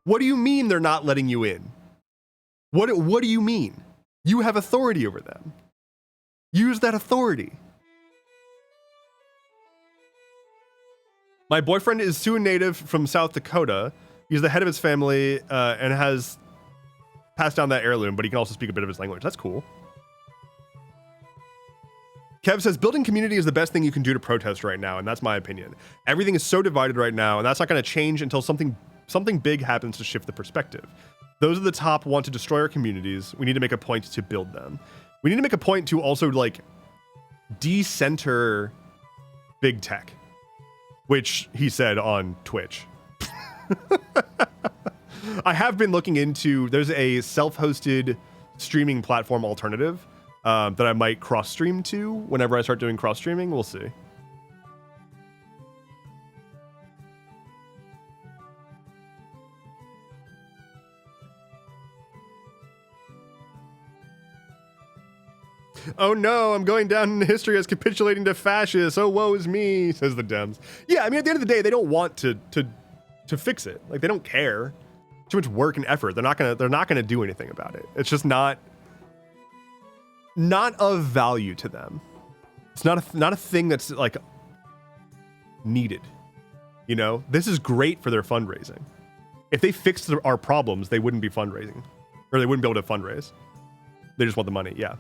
What do you mean they're not letting you in? What do you mean? You have authority over them. Use that authority. My boyfriend is Sioux native from South Dakota. He's the head of his family and has passed down that heirloom, but he can also speak a bit of his language. That's cool. Kev says, building community is the best thing you can do to protest right now, and that's my opinion. Everything is so divided right now, and that's not going to change until something big happens to shift the perspective. Those at the top want to destroy our communities. We need to make a point to build them. We need to make a point to also, like, decenter big tech, which he said on Twitch. I have been looking into, there's a self-hosted streaming platform alternative that I might cross-stream to whenever I start doing cross-streaming. We'll see. Oh no, I'm going down in history as capitulating to fascists. Oh, woe is me, says the Dems. Yeah, I mean, at the end of the day, they don't want to fix it. Like, they don't care. Too much work and effort. They're not gonna do anything about it. It's just not of value to them. It's not a thing that's like needed. You know, this is great for their fundraising. If they fixed our problems, they wouldn't be fundraising, or they wouldn't be able to fundraise. They just want the money. Yeah.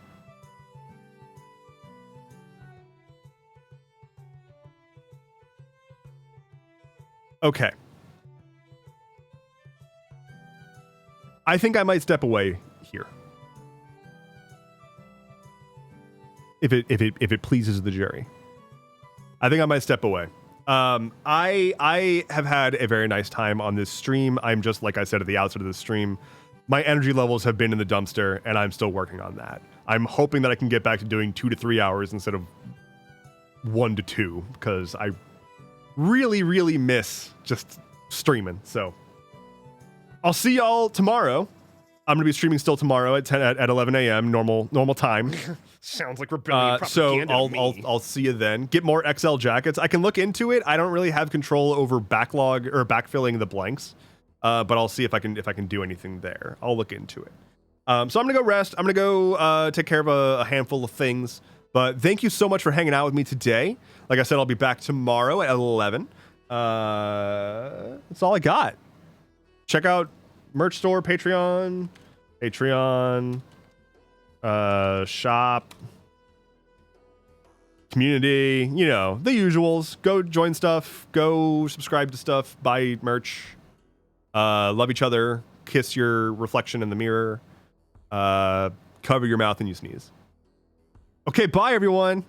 Okay. I think I might step away here. If it pleases the jury. I think I might step away. I have had a very nice time on this stream. I'm just, like I said at the outset of the stream, my energy levels have been in the dumpster, and I'm still working on that. I'm hoping that I can get back to doing 2 to 3 hours instead of 1 to 2, because I really miss just streaming. So I'll see y'all tomorrow. I'm gonna be streaming still tomorrow at 11 a.m. normal time. Sounds like rebellion So propaganda. I'll see you then. Get more XL jackets. I can look into it. I don't really have control over backlog or backfilling the blanks, but I'll see if I can do anything there. I'll look into it. So I'm gonna go rest. I'm gonna go take care of a handful of things. But thank you so much for hanging out with me today. Like I said, I'll be back tomorrow at 11. That's all I got. Check out merch store, Patreon, shop, community, you know, the usuals. Go join stuff, go subscribe to stuff, buy merch, love each other, kiss your reflection in the mirror, cover your mouth when you sneeze. Okay, bye everyone.